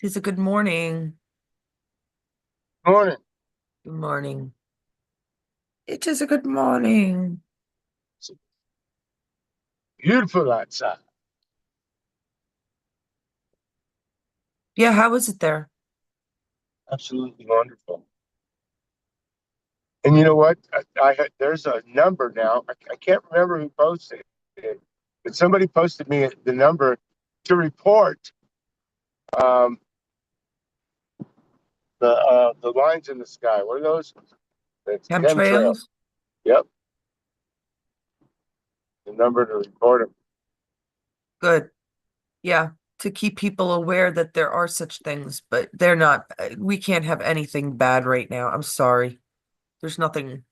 'Tis a good morning. Morning. Good morning. It is a good morning. It's beautiful outside. Yeah, how is it there? Absolutely wonderful. And you know what? There's a number now. I can't remember who posted it, but somebody posted me the number to report um, the lines in the sky. What are those? It's chemtrails. Chemtrails? Yep, the number to report them. Good. Yeah, to keep people aware that there are such things, but they're not. We can't have anything bad right now. I'm sorry. There's nothing.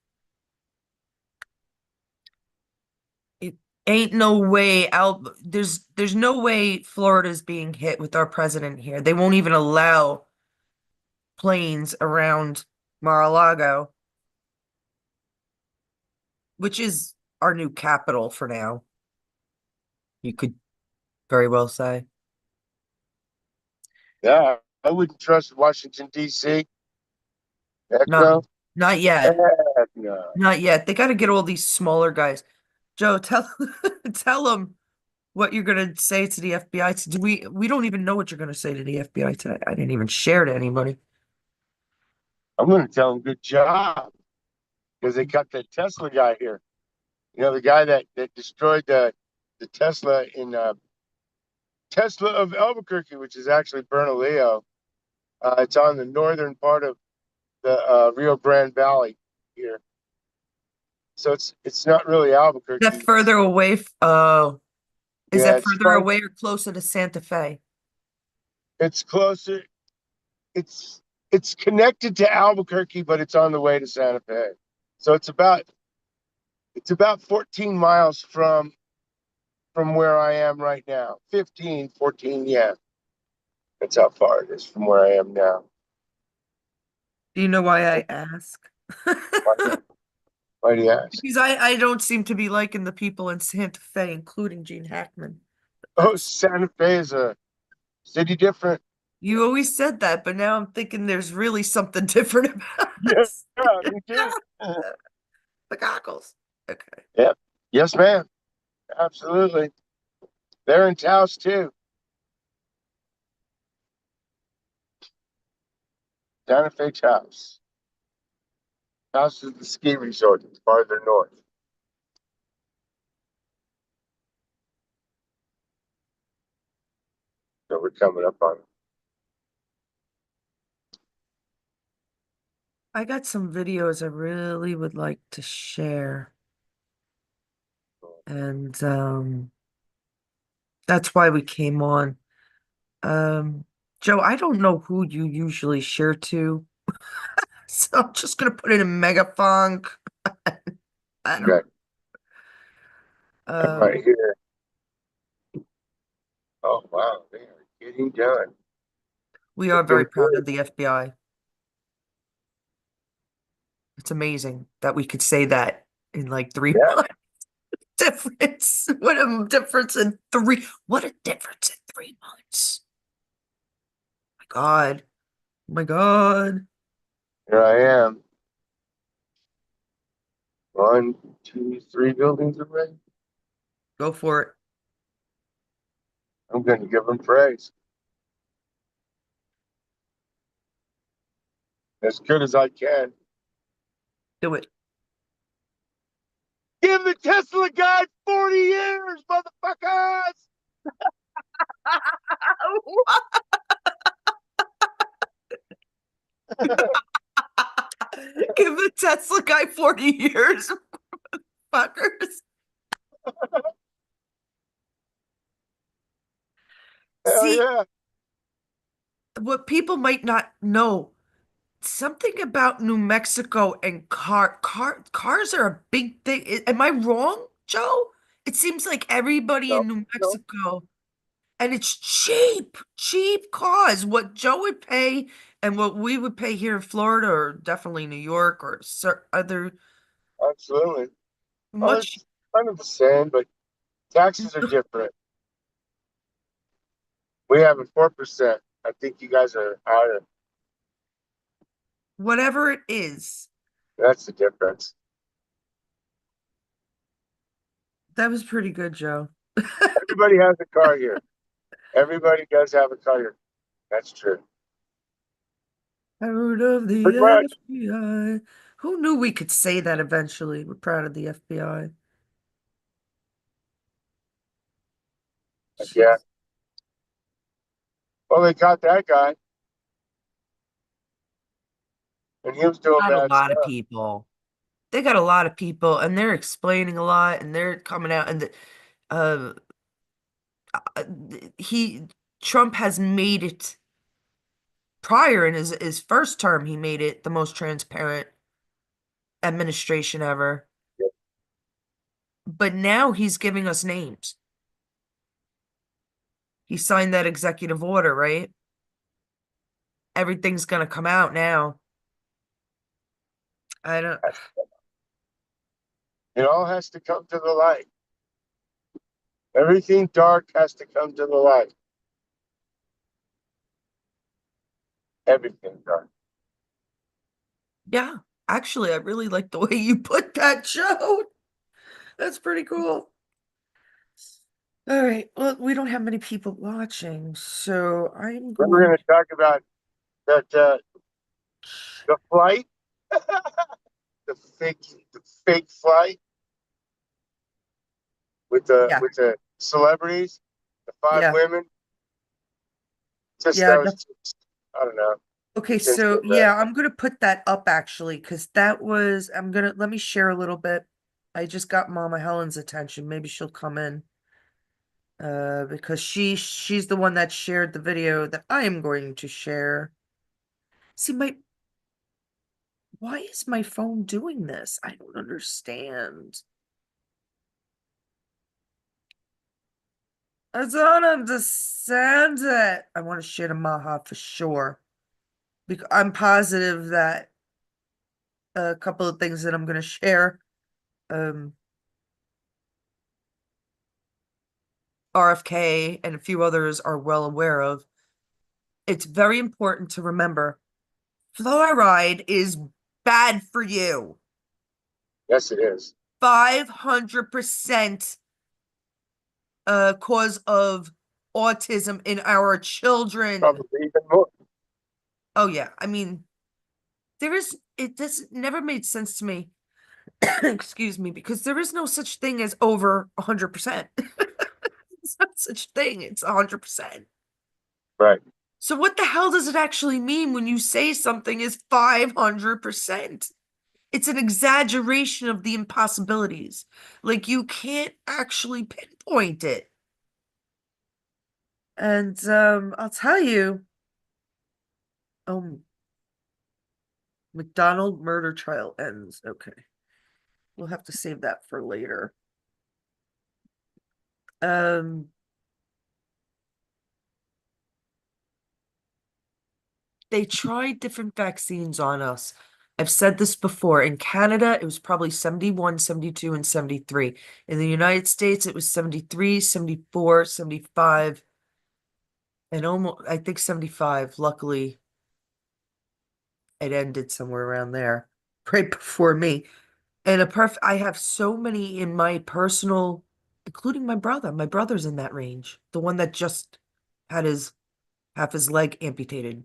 It ain't no way out. There's no way Florida's being hit with our president here. They won't even allow planes around Mar-a-Lago, which is our new capital for now. You could very well say. Yeah, I wouldn't trust Washington D.C. Heck No, no. not Heck yet. no. Not yet. They got to get all these smaller guys. Joe, tell tell them what you're gonna say to the FBI. Do we don't even know what you're gonna say to the FBI today. I didn't even share to anybody. I'm going to tell them good job because they got that Tesla guy here. You know, the guy that destroyed the Tesla in Tesla of Albuquerque, which is actually Bernalillo. It's on the northern part of the Rio Grande Valley here, so it's not really Is that Albuquerque. further away? Is Yeah, that it's further fun. away or closer to Santa Fe? It's closer. It's it's connected to Albuquerque, but it's on the way to Santa Fe. So it's about 14 miles from where I am right now. 15, 14, yeah. That's how far it is from where I am now. Do you know why I ask? Why, why do you ask? Because I don't seem to be liking the people in Santa Fe, including Gene Hackman. Oh, That's Santa Fe is a city different. You always said that, but now I'm thinking there's really something different about Yeah, us. me too. The goggles. Okay. Yep. Yes, ma'am. Absolutely. They're in Taos too. Santa Fe Taos. Taos is the ski resort. It's farther north. So we're coming up on it. I got some videos I really would like to share. And that's why we came on. Um, Joe, I don't know who you usually share to, so I'm just gonna put it in Megafunk. I don't Okay. I'm right here. Oh wow, they are getting done. we are They're very doing proud good. of the FBI. It's amazing that we could say that in like three Yeah, months. Difference. What a difference in three. What a difference in 3 months. My God. Oh my God. here I am. One, two, three buildings away. Go for it. I'm going to give them praise as good as I can. Do it. Give the Tesla guy 40 years, motherfuckers! Give the Tesla guy 40 years, fuckers. Hell See, yeah. what people might not know, something about New Mexico and cars are a big thing. Am I wrong, Joe? It seems like everybody No, in New no, Mexico, and it's cheap, cheap cars. What Joe would pay and what we would pay here in Florida, or definitely New York, or other absolutely. Well, much. it's kind of the same, but taxes are different. We have a 4%. I think you guys are higher. Whatever it is, That's the difference. that was pretty good, Joe. Everybody has a car here. Everybody does have a car here. That's true. Proud of Pretty the much. FBI. Who knew we could say that eventually? We're proud of the FBI. Yeah. Jeez. Well, they caught that guy, and he was doing Not a bad lot of stuff. people. They got a lot of people, and they're explaining a lot, and they're coming out, and uh, uh, he Trump has made it prior in his first term. He made it the most transparent administration ever, but now he's giving us names. He signed that executive order, right? Everything's gonna come out now. I don't. It all has to come to the light. Everything dark has to come to the light. Everything dark. Yeah, actually, I really like the way you put that, Joe. That's pretty cool. All right. Well, we don't have many people watching, so I'm Then we're going going to talk about that the flight, the fake, the fake flight yeah, with the celebrities, the five yeah, women. Just yeah. that was just, I don't know. Okay, Didn't so feel right. yeah, I'm gonna put that up actually, because that was I'm gonna let me share a little bit. I just got Mama Helen's attention. Maybe she'll come in. Because she's the one that shared the video that I am going to share. See, my why is my phone doing this? I don't understand. I don't understand it. I want to share to Maha for sure. Because I'm positive that a couple of things that I'm going to share, um, RFK and a few others are well aware of. It's very important to remember fluoride is bad for you. Yes, it is. 500% cause of autism in our children. Probably even more. Oh yeah, I mean, this never made sense to me. Excuse me, because there is no such thing as over 100%. It's not such thing. It's 100%. Right. So what the hell does it actually mean when you say something is 500%? It's an exaggeration of the impossibilities. Like you can't actually pinpoint it. And I'll tell you, oh, McDonald murder trial ends. Okay. We'll have to save that for later. Um, they tried different vaccines on us. I've said this before. In Canada, it was probably 71, 72, and 73. In the United States, it was 73, 74, 75, and almost, I think 75. Luckily, it ended somewhere around there, right before me. And I have so many in my personal, including my brother. My brother's in that range. The one that just had his half his leg amputated.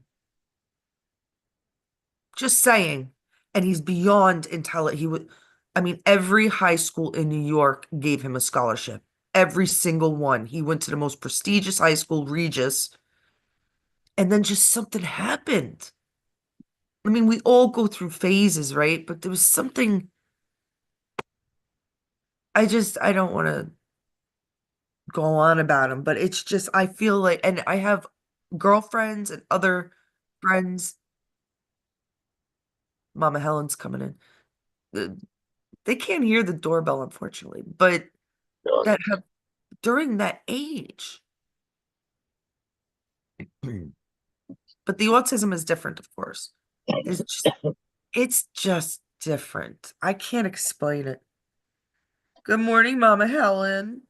Just saying. And he's beyond intelligent. I mean, every high school in New York gave him a scholarship. Every single one. He went to the most prestigious high school, Regis, and then just something happened. I mean, we all go through phases, right? But there was something I don't want to go on about him, but it's just, I feel like, and I have girlfriends and other friends. Mama Helen's coming in. The- They can't hear the doorbell, unfortunately, but No, that have during that age. But the autism is different, of course. It's just different. I can't explain it. Good morning, Mama Helen.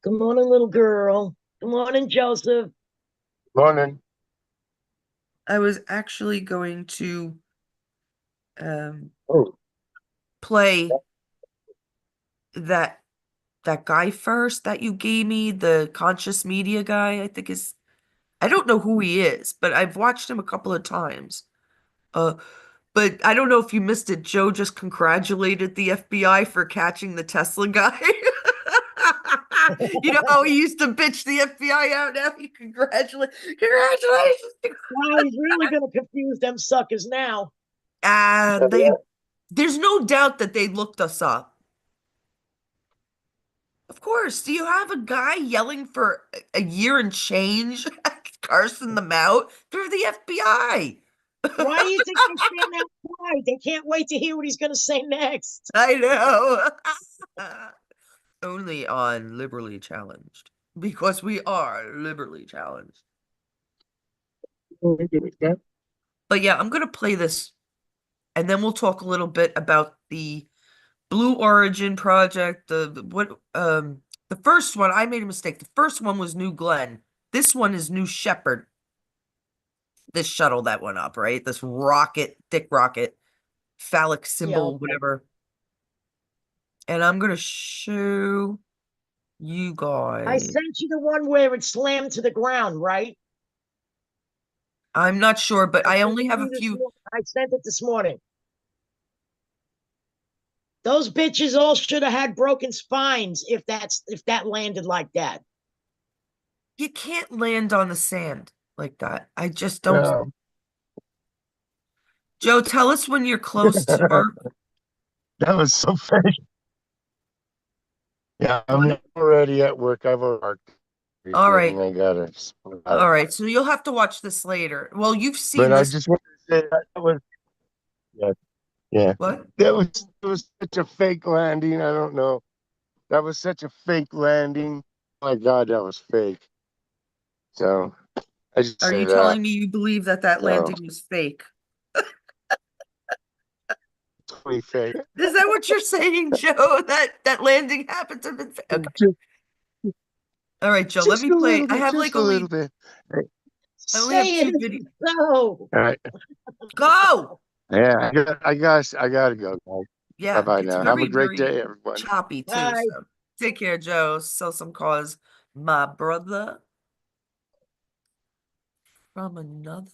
Good morning, little girl. Good morning, Joseph. morning. I was actually going to Oh, play that that guy first that you gave me, the conscious media guy, I think is I don't know who he is, but I've watched him a couple of times. Uh, but I don't know if you missed it. Joe just congratulated the FBI for catching the Tesla guy. You know how he used to bitch the FBI out? Now he congratulations. Wow, he's really gonna confuse them suckers now. They there's no doubt that they looked us up. Of course. Do you have a guy yelling for a year and change, cursing them out? They're the FBI. Why do you think they stand that quiet? They can't wait to hear what he's gonna say next. I know. Only on Liberally Challenged. Because we are liberally challenged. But yeah, I'm gonna play this and then we'll talk a little bit about the Blue Origin project. The first one, I made a mistake. The first one was New Glenn. This one is New Shepard. This shuttle that went up, right? This rocket, thick rocket, phallic Yeah, symbol, whatever. And I'm gonna show you I guys. sent you the one where it slammed to the ground, right? I'm not sure, but I I sent only it have to a you this few. I sent it this morning. Those bitches all should have had broken spines if that landed like that. You can't land on the sand like that. I just don't. no. Joe, tell us when you're close to our. That was so funny. Yeah, I'm What? already at work. I've already All everything. right. I gotta split out. All right. So you'll have to watch this later. Well, you've But seen I this. just wanted to say that was yeah, yeah. What? It was such a fake landing. I don't know. That was such a fake landing. Oh my God, that was fake. So I just Are say you that. telling me you believe that that So landing was fake? totally fake. Is that what you're saying, Joe? That landing happened to be fake? Okay. Just, All right, Joe, let just me a play. little I bit, have just like a little only bit. I only have Say it two isn't videos. so. All right. Go. Yeah, I gotta go, guys. Bye Yeah, bye it's now. Have a very, great very day, everyone. choppy too. Bye, So take care, Joe. Sell some cause. My brother from another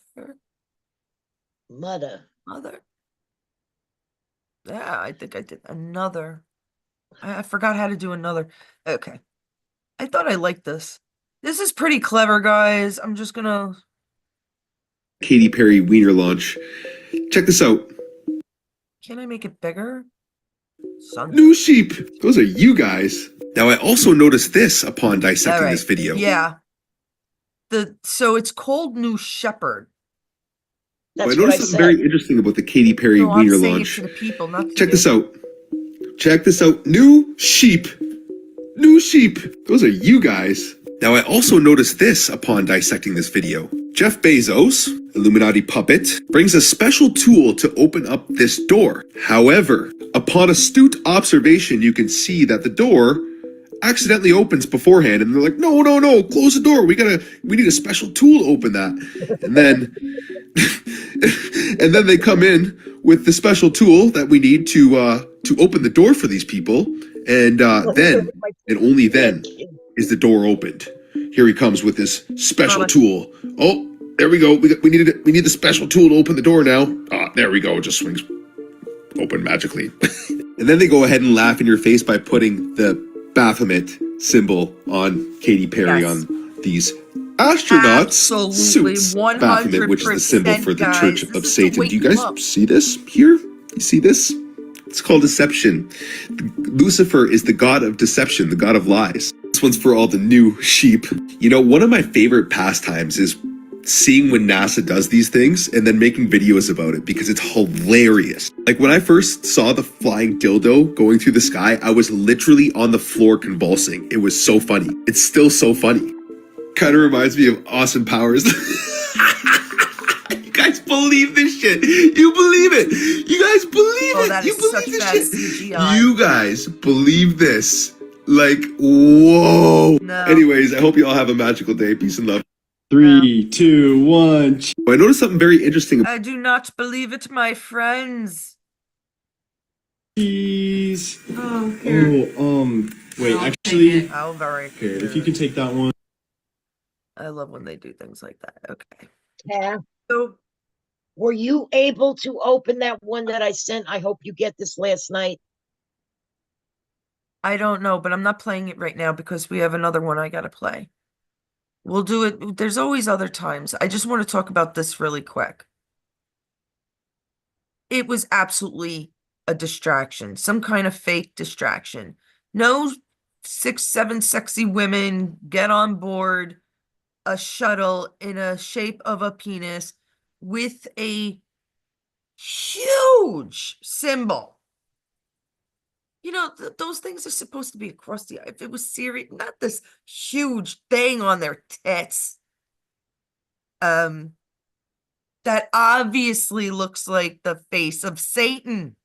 mother. mother. Yeah, I think I did another. I forgot how to do another. Okay. I thought I liked this. This is pretty clever, guys. I'm just gonna. Katy Perry wiener launch. Check this out. Can I make it bigger? Son. New sheep. Those are you guys. Now I also noticed this upon All dissecting this right. video. Yeah. So it's called New Shepherd. I That's what I noticed something said. very interesting about the Katy Perry No, I'm wiener saying it to launch. the people, not to Check you. this out. Check this out. New sheep. New sheep. Those are you guys. Now I also noticed this upon dissecting this video. Jeff Bezos, Illuminati puppet, brings a special tool to open up this door. However, upon astute observation, you can see that the door accidentally opens beforehand, and they're like, no, no, no, close the door. We need a special tool to open that. And then and then they come in with the special tool that we need to open the door for these people, and then and only then is the door opened. Here he comes with this special Mama. tool. Oh, there we go. We need the special tool to open the door now. Ah, there we go. It just swings open magically. And then they go ahead and laugh in your face by putting the Baphomet symbol on Katy Perry Yes. on these astronauts Absolutely, suits. Baphomet, which is the symbol for 100%, the Church guys. of This is to Satan. Do you wake you guys up. see this here? You see this? It's called deception. Lucifer is the god of deception, the god of lies. This one's for all the new sheep. You know, one of my favorite pastimes is seeing when NASA does these things and then making videos about it because it's hilarious. Like when I first saw the flying dildo going through the sky, I was literally on the floor convulsing. It was so funny. It's still so funny. Kind of reminds me of Austin Powers. You guys believe this shit. You believe it. You guys believe Oh, it. that You is such believe this bad shit. CGI. You guys believe this. Like, whoa. No. Anyways, I hope you all have a magical day. Peace and love. 3, 2, 1. I noticed something very interesting. I do not believe it, my friends. Cheese. Oh, here. Wait, I'll actually, take it. I'll very. here, if you can take that one. I love when they do things like that. Okay. Yeah. So Were you able to open that one that I sent? I hope you get this last night. I don't know, but I'm not playing it right now because we have another one I gotta play. We'll do it. There's always other times. I just want to talk about this really quick. It was absolutely a distraction, some kind of fake distraction. No 6, 7 sexy women get on board a shuttle in a shape of a penis with a huge symbol. You know, those things are supposed to be across the eye. If it was serious, not this huge thing on their tits. That obviously looks like the face of Satan.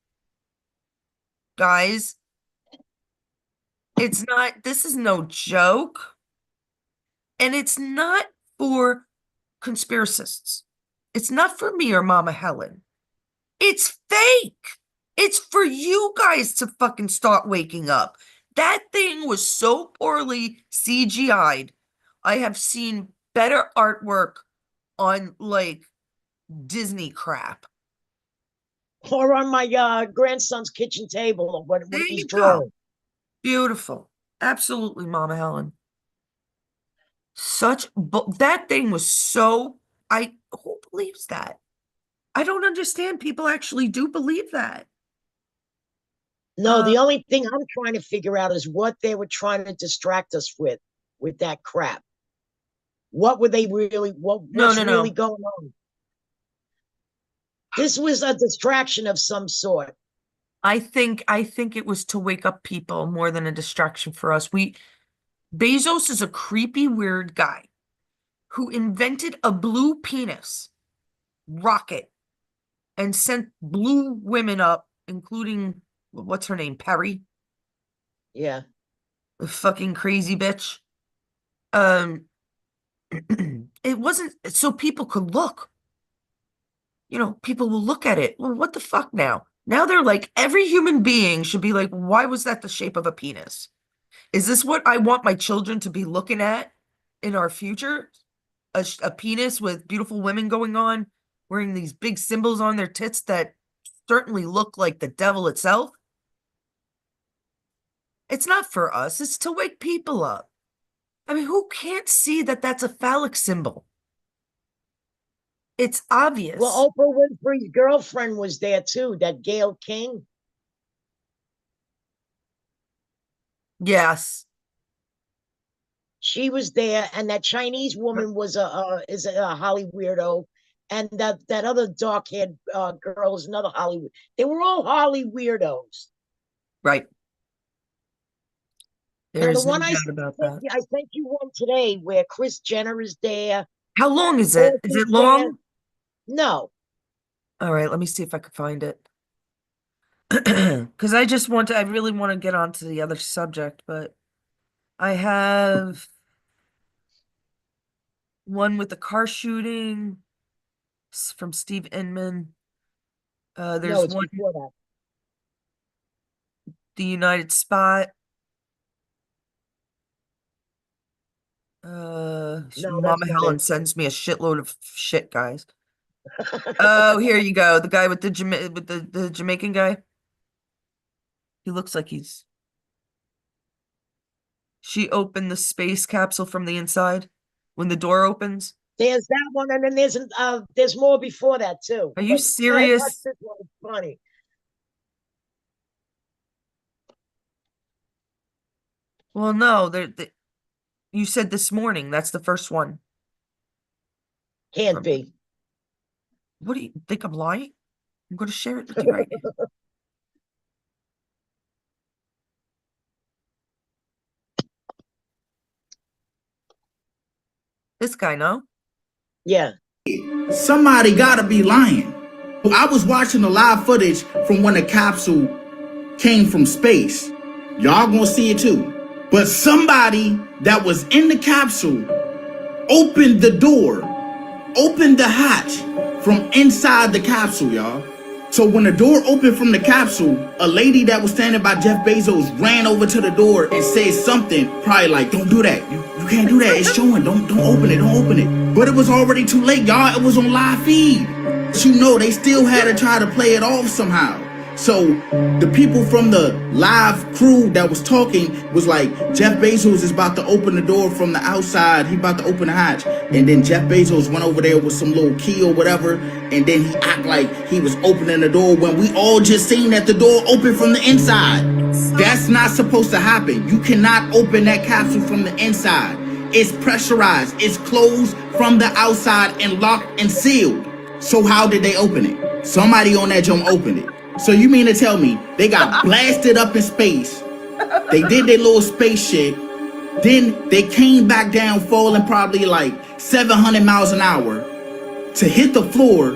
Guys, it's not, this is no joke. And it's not for conspiracists. It's not for me or Mama Helen. It's fake. It's for you guys to fucking start waking up. That thing was so poorly CGI'd. I have seen better artwork on like Disney crap. Or on my grandson's kitchen table when There he's you drawing. go. Beautiful. Absolutely, Mama Helen. That thing was so, who believes that? I don't understand. People actually do believe that. No, the only thing I'm trying to figure out is what they were trying to distract us with that crap. What were they really, what's No. really going on? This was a distraction of some sort. I think it was to wake up people more than a distraction for us. Bezos is a creepy, weird guy who invented a blue penis rocket and sent blue women up, including what's her name, Perry, Yeah. the fucking crazy bitch. It wasn't so people could look. You know, people will look at it. Well, what the fuck now? Now they're like, every human being should be like, why was that the shape of a penis? Is this what I want my children to be looking at in our future? A penis with beautiful women going on, wearing these big symbols on their tits that certainly look like the devil itself? It's not for us. It's to wake people up. I mean, who can't see that that's a phallic symbol? It's obvious. Well, Oprah Winfrey's girlfriend was there too, that Gail King. Yes. She was there, and that Chinese woman was a Holly weirdo, and that other dark-haired girl is another Hollywood. They were all Holly weirdos. Right. Now, the There's no one doubt about that. I sent you one today where Kris Jenner is there. How long is it? Is it long? No. All right, let me see if I can find it. Because I really want to get on to the other subject, but I have one with the car shooting from Steve Inman. No, There's it's one, before that. the United Spot. No, Mama that's not Helen it. sends me a shitload of shit, guys. Oh, here you go. The guy with the Jamaican guy. He looks like she opened the space capsule from the inside when the door opens. There's that one, and then there's more before that too. Are you But serious? watch this one. It's funny. Well, no, you said this morning. That's the first one. Can't be. What do you think I'm lying? I'm going to share it with you right now. This guy, no? Yeah. Somebody gotta be lying. I was watching the live footage from when the capsule came from space. Y'all gonna see it too. But somebody that was in the capsule opened the door, opened the hatch from inside the capsule, y'all. So when the door opened from the capsule, a lady that was standing by Jeff Bezos ran over to the door and said something, probably like, "Don't do that. You can't do that. It's showing. Don't open it. Don't open it." But it was already too late, y'all. It was on live feed. But you know, they still had to try to play it off somehow. So the people from the live crew that was talking was like, Jeff Bezos is about to open the door from the outside. He about to open the hatch. And then Jeff Bezos went over there with some little key or whatever. And then he act like he was opening the door when we all just seen that the door opened from the inside. That's not supposed to happen. You cannot open that capsule from the inside. It's pressurized. It's closed from the outside and locked and sealed. So how did they open it? Somebody on that jump opened it. So you mean to tell me they got blasted up in space, they did their little space shit, then they came back down falling probably like 700 miles an hour to hit the floor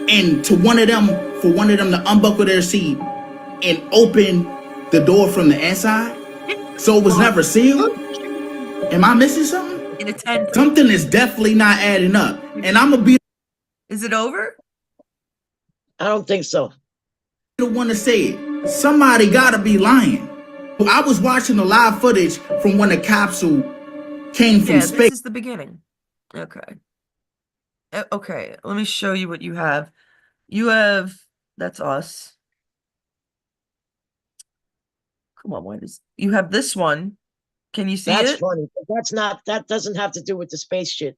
and for one of them to unbuckle their seat and open the door from the inside? So it was never sealed? Am I missing something? In a tent. Something is definitely not adding up. And I'm gonna be Is it over? I don't think so. the one to say it. Somebody gotta be lying. I was watching the live footage from when the capsule came from Yeah, space. this is the beginning. Okay. Okay, let me show you what you have. You have, that's us. Come on, you have this one. Can you see That's it? funny. But that doesn't have to do with the space shit.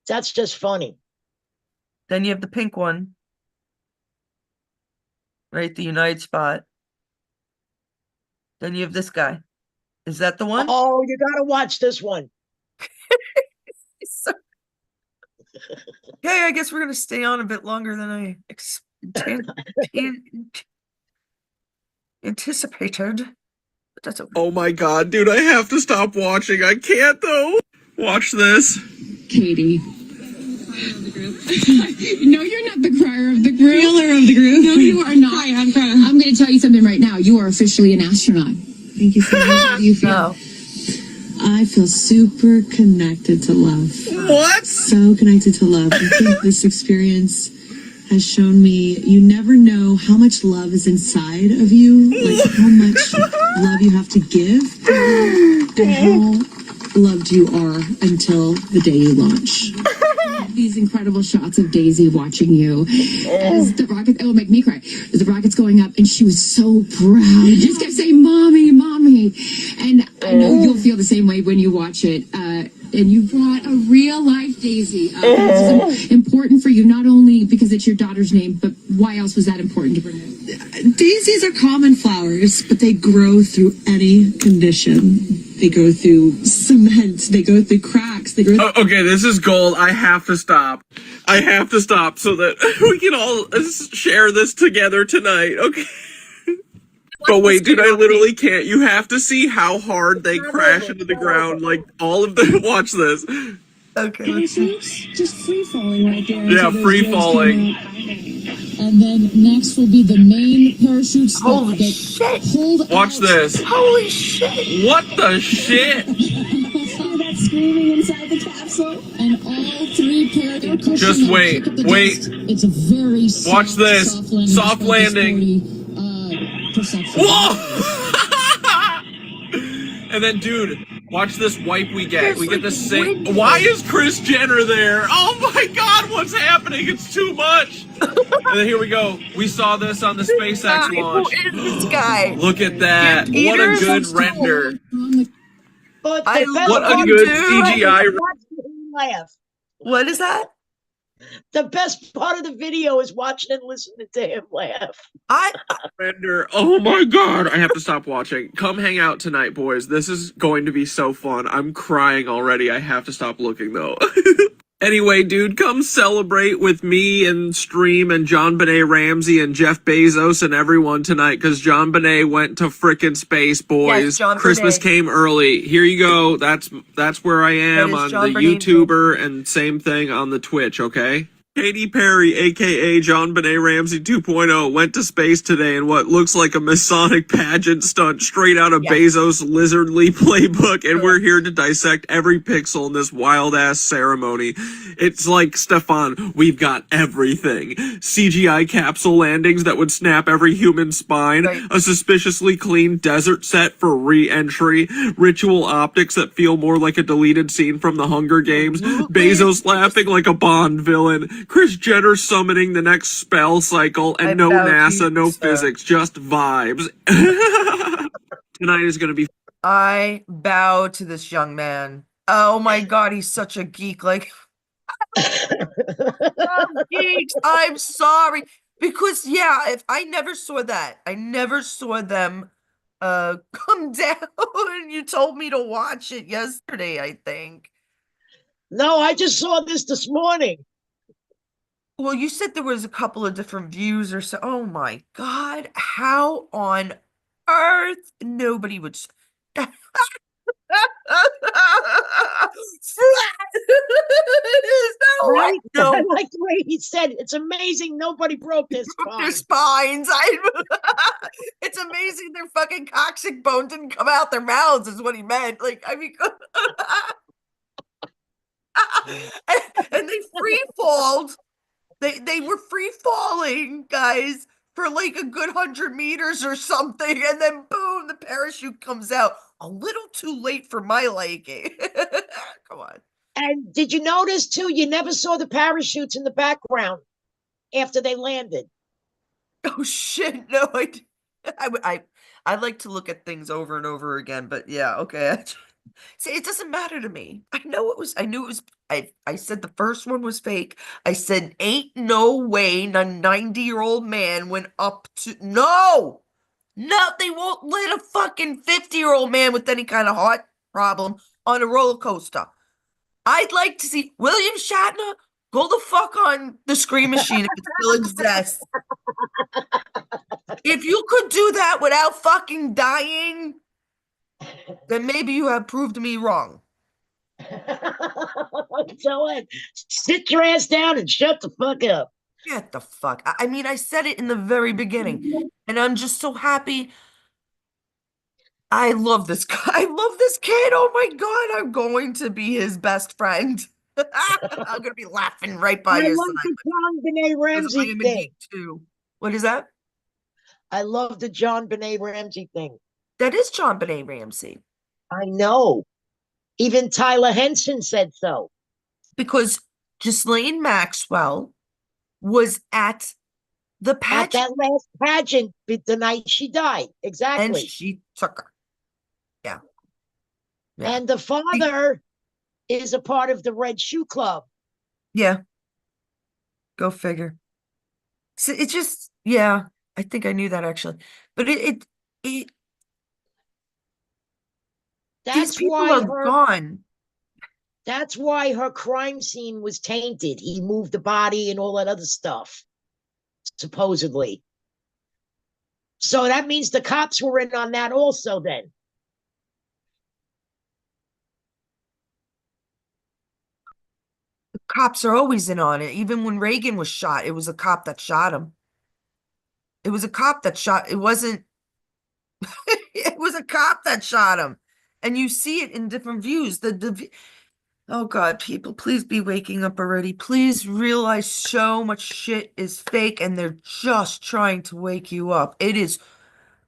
That's just funny. Then you have the pink one. Right, the United spot. Then you have this guy. Is that the one? Oh, you gotta watch this one. Okay, I guess we're gonna stay on a bit longer than I anticipated. But that's okay. Oh my god, dude, I have to stop watching. I can't though. Watch this. Katie. No, you're not the crier of the group. Killer of the group. No, you are not. I'm going to tell you something right now. You are officially an astronaut. Thank you so much. How do you feel? No. I feel super connected to love. What? So connected to love. I think this experience has shown me you never know how much love is inside of you, like how much love you have to give, and how loved you are until the day you launch. These incredible shots of Daisy watching you as the rocket, it will make me cry, as the rocket's going up, and she was so proud. She just kept saying, "Mommy, mommy." And I know you'll feel the same way when you watch it. And you brought a real life Daisy. This is important for you, not only because it's your daughter's name, but why else was that important to bring it? Daisies are common flowers, but they grow through any condition. They go through cement, they go through cracks, they go Okay, this is gold. I have to stop. I have to stop so that we can all share this together tonight, okay? But wait, dude, I literally can't. You have to see how hard they crash into the ground. Like, all of them. Watch this. Okay, let's see. just free falling right there. Yeah, free falling. And then next will be the main parachutes. Holy shit. Hold Watch this. Holy shit. What the shit? Hear that screaming inside the capsule, and all three parachutes. Just wait, wait. It's a very Watch this. Soft landing. Perception. Whoa! And then, dude, watch this wipe we get. There's We get like the same. wind. Why is Kris Jenner there? Oh my god, what's happening? It's too much. And then here we go. We saw this on the SpaceX launch. Who is this guy? Look at that. Jim What a Peters? good render. But I the best What a part good of CGI. it is watching him laugh. What is that? The best part of the video is watching and listening to him laugh. Render. Oh my god, I have to stop watching. Come hang out tonight, boys. This is going to be so fun. I'm crying already. I have to stop looking though. Anyway, dude, come celebrate with me and Stream and John Benet Ramsey and Jeff Bezos and everyone tonight, because John Benet went to frickin' space, boys. Yes, John Christmas Benet. came early. Here you go. That's where I am That is on John the Benet. YouTuber, and same thing on the Twitch, okay? Katy Perry, aka John Benet Ramsey 2.0, went to space today in what looks like a Masonic pageant stunt straight out of Yes. Bezos' Lizardly playbook, and we're here to dissect every pixel in this wild ass ceremony. It's like, Stefan, we've got everything. CGI capsule landings that would snap every human spine, Right. a suspiciously clean desert set for re-entry, ritual optics that feel more like a deleted scene from the Hunger Games, Absolutely. Bezos laughing like a Bond villain, Kris Jenner summoning the next spell cycle, and no About NASA, you, no sir. physics, just vibes. Tonight is gonna be I bow to this young man. Oh my God, he's such a geek. Like, love geeks. I'm sorry. Because yeah, if I never saw that, I never saw them come down. You told me to watch it yesterday, I think. No, I just saw this morning. Well, you said there was a couple of different views or so. Oh my God, how on earth nobody would There's no way. Right? I No. like the way he said it. It's amazing nobody broke their Their spine. spines. It's amazing their fucking coccyx bone didn't come out their mouths, is what he meant. Like, I mean, and they free falled. They were free falling, guys, for like a good 100 meters or something, and then boom, the parachute comes out. A little too late for my liking. Come on. And did you notice too? You never saw the parachutes in the background after they landed. Oh shit, no, I like to look at things over and over again, but yeah, okay. See, it doesn't matter to me. I knew it was I said the first one was fake. I said ain't no way a 90-year-old man went up to no, they won't let a fucking 50-year-old man with any kind of heart problem on a roller coaster. I'd like to see William Shatner go the fuck on the Scream Machine if it still exists. If you could do that without fucking dying, then maybe you have proved me wrong. So sit your ass down and shut the fuck up. Get the fuck. I mean, I said it in the very beginning, and I'm just so happy. I love this guy. I love this kid. Oh my God, I'm going to be his best friend. I'm gonna be laughing right by I your love side the John Benet because I Ramsey am a thing. geek too. What is that? I love the John Benet Ramsey thing. That is John Benet Ramsey. I know. Even Tyler Henson said so. Because Ghislaine Maxwell was at the At pageant that last pageant the night she died. and Exactly. she took her. Yeah. Yeah. And the father is a part of the Red Shoe Club. Yeah. Go figure. So it just, yeah, I think I knew that actually. But it these That's people why are gone. that's why her crime scene was tainted. He moved the body and all that other stuff, supposedly. So that means the cops were in on that also then. The cops are always in on it. Even when Reagan was shot, it was a cop that shot him. It was a cop that shot, it wasn't, it was a cop that shot him. And you see it in different views. Oh God, people, please be waking up already. Please realize so much shit is fake and they're just trying to wake you up. It is.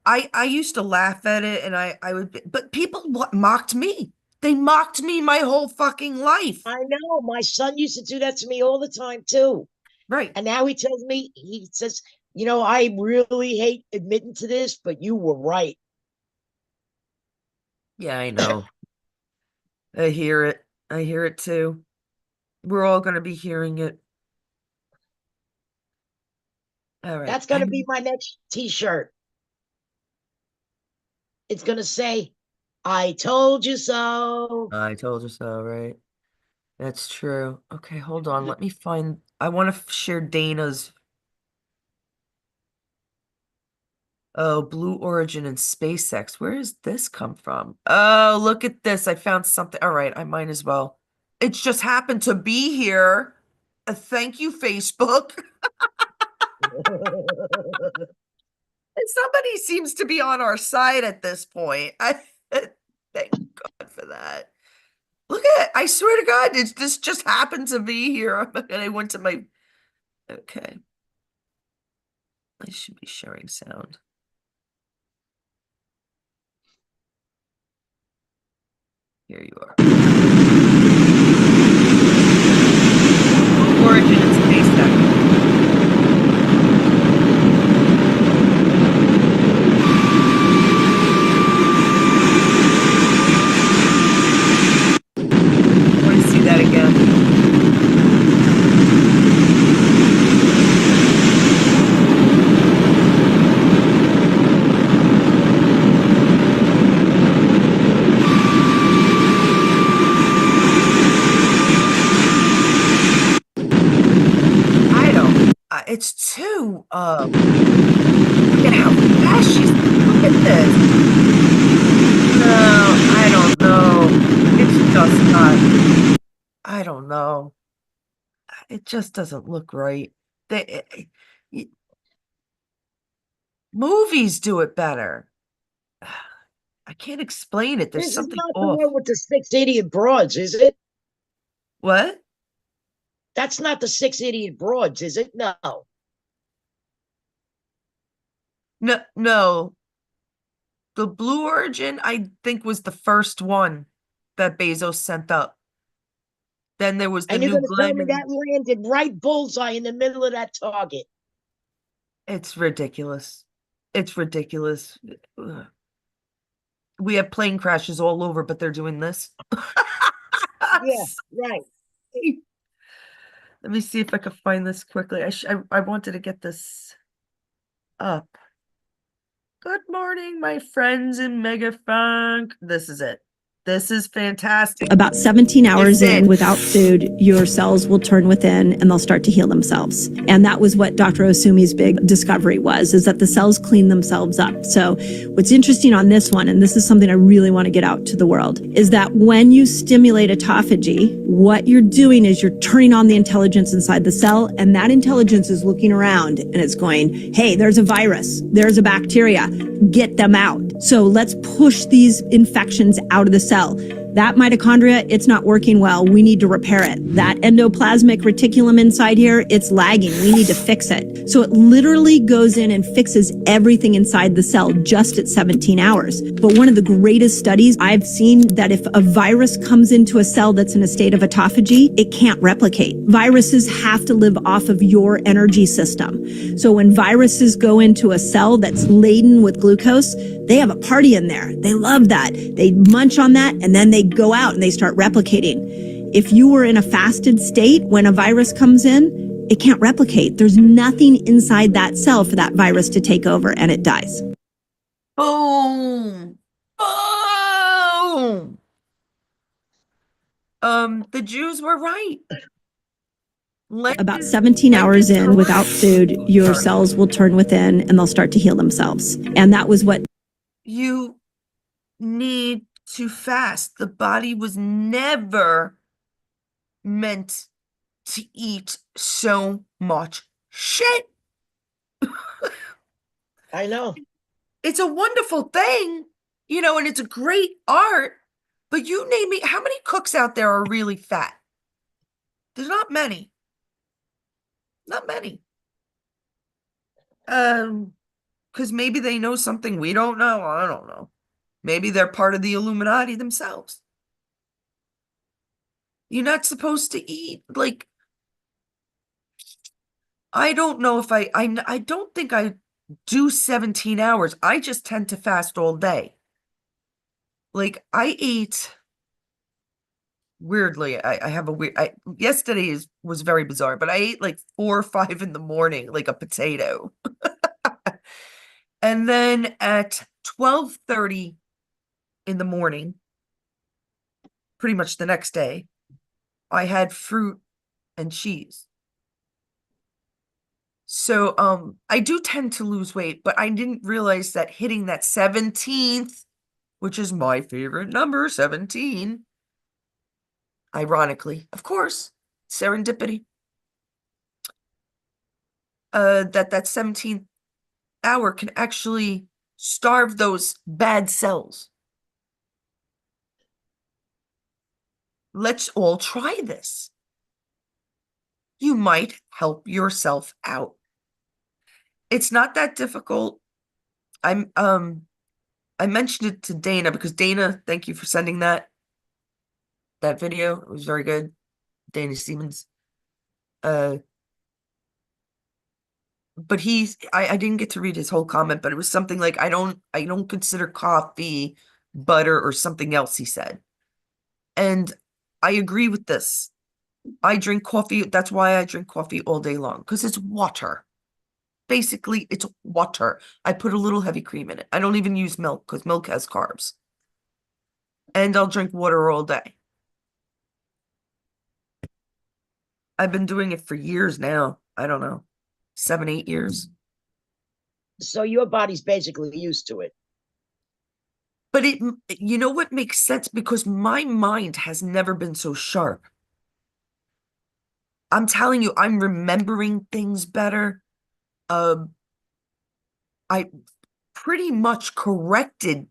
I used to laugh at it and I would, but people mocked me. They mocked me my whole fucking life. I know. My son used to do that to me all the time too. Right. And now he tells me, he says, I really hate admitting to this, but you were right. Yeah, I know. I hear it. I hear it too. We're all going to be hearing it. All right. That's going to be my next t-shirt. It's going to say, I told you so. I told you so, right? That's true. Okay, hold on. Let me find. I want to share Dana's. Oh, Blue Origin and SpaceX. Where does this come from? Oh, look at this. I found something. All right, I might as well. It's just happened to be here. thank you, Facebook. And somebody seems to be on our side at this point. Thank God for that. Look at it. I swear to God, this just happened to be here. And I went to my, okay. I should be sharing sound. Here you are. Origin and space sector. I want to see that again. I don't. It's too. Look at how fast she's. Look at this. No, I don't know. It's just not. I don't know. It just doesn't look right. Y- movies do it better. I can't explain it. There's This is something not the off. one with the 6 idiot broads, is it? What? That's not the 6 idiot broads, is it? No. No, no. The Blue Origin, I think, was the first one that Bezos sent up. Then there was the And you're New going to tell me Glenn. that landed right bullseye in the middle of that target. It's ridiculous. It's ridiculous. Ugh. We have plane crashes all over, but they're doing this. Yeah, right. Let me see if I can find this quickly. I wanted to get this up. Good morning, my friends in Mega Funk. This is it. This is fantastic. About 17 hours This is in it. without food, your cells will turn within and they'll start to heal themselves. And that was what Dr. Osumi's big discovery was, is that the cells clean themselves up. So what's interesting on this one, and this is something I really want to get out to the world, is that when you stimulate autophagy, what you're doing is you're turning on the intelligence inside the cell, and that intelligence is looking around and it's going, hey, there's a virus, there's a bacteria, get them out. So let's push these infections out of the cell. That mitochondria, it's not working well. We need to repair it. That endoplasmic reticulum inside here, it's lagging. We need to fix it. So it literally goes in and fixes everything inside the cell just at 17 hours. But one of the greatest studies I've seen, that if a virus comes into a cell that's in a state of autophagy, it can't replicate. Viruses have to live off of your energy system. So when viruses go into a cell that's laden with glucose, they have a party in there. They love that. They munch on that and then they go out and they start replicating. If you were in a fasted state, when a virus comes in, it can't replicate. There's nothing inside that cell for that virus to take over and it dies. Boom. Boom. The Jews were right. About 17 hours in without food, your cells will turn within and they'll start to heal themselves. And that was what You need to fast. The body was never meant to eat so much shit. I know. It's a wonderful thing, and it's a great art, but you name me, how many cooks out there are really fat? There's not many. Not many. Because maybe they know something we don't know. I don't know. Maybe they're part of the Illuminati themselves. You're not supposed to eat, like, I don't know if I don't think I do 17 hours. I just tend to fast all day. Like, I eat weirdly. I have a weird, yesterday was very bizarre, but I ate like 4 or 5 in the morning, like a potato. And then at 12:30 in the morning, pretty much the next day, I had fruit and cheese. So I do tend to lose weight, but I didn't realize that hitting that 17th, which is my favorite number, 17, ironically, of course, serendipity. that 17th hour can actually starve those bad cells. Let's all try this. You might help yourself out. It's not that difficult. I mentioned it to Dana because Dana, thank you for sending that video. It was very good. Dana Siemens. But I didn't get to read his whole comment, but it was something like I don't consider coffee butter or something else, he said. And I agree with this. I drink coffee. That's why I drink coffee all day long, because it's water. Basically, it's water. I put a little heavy cream in it. I don't even use milk because milk has carbs. And I'll drink water all day. I've been doing it for years now. I don't know, 7, 8 years. So your body's basically used to it. But you know what makes sense? Because my mind has never been so sharp. I'm telling you, I'm remembering things better. I pretty much corrected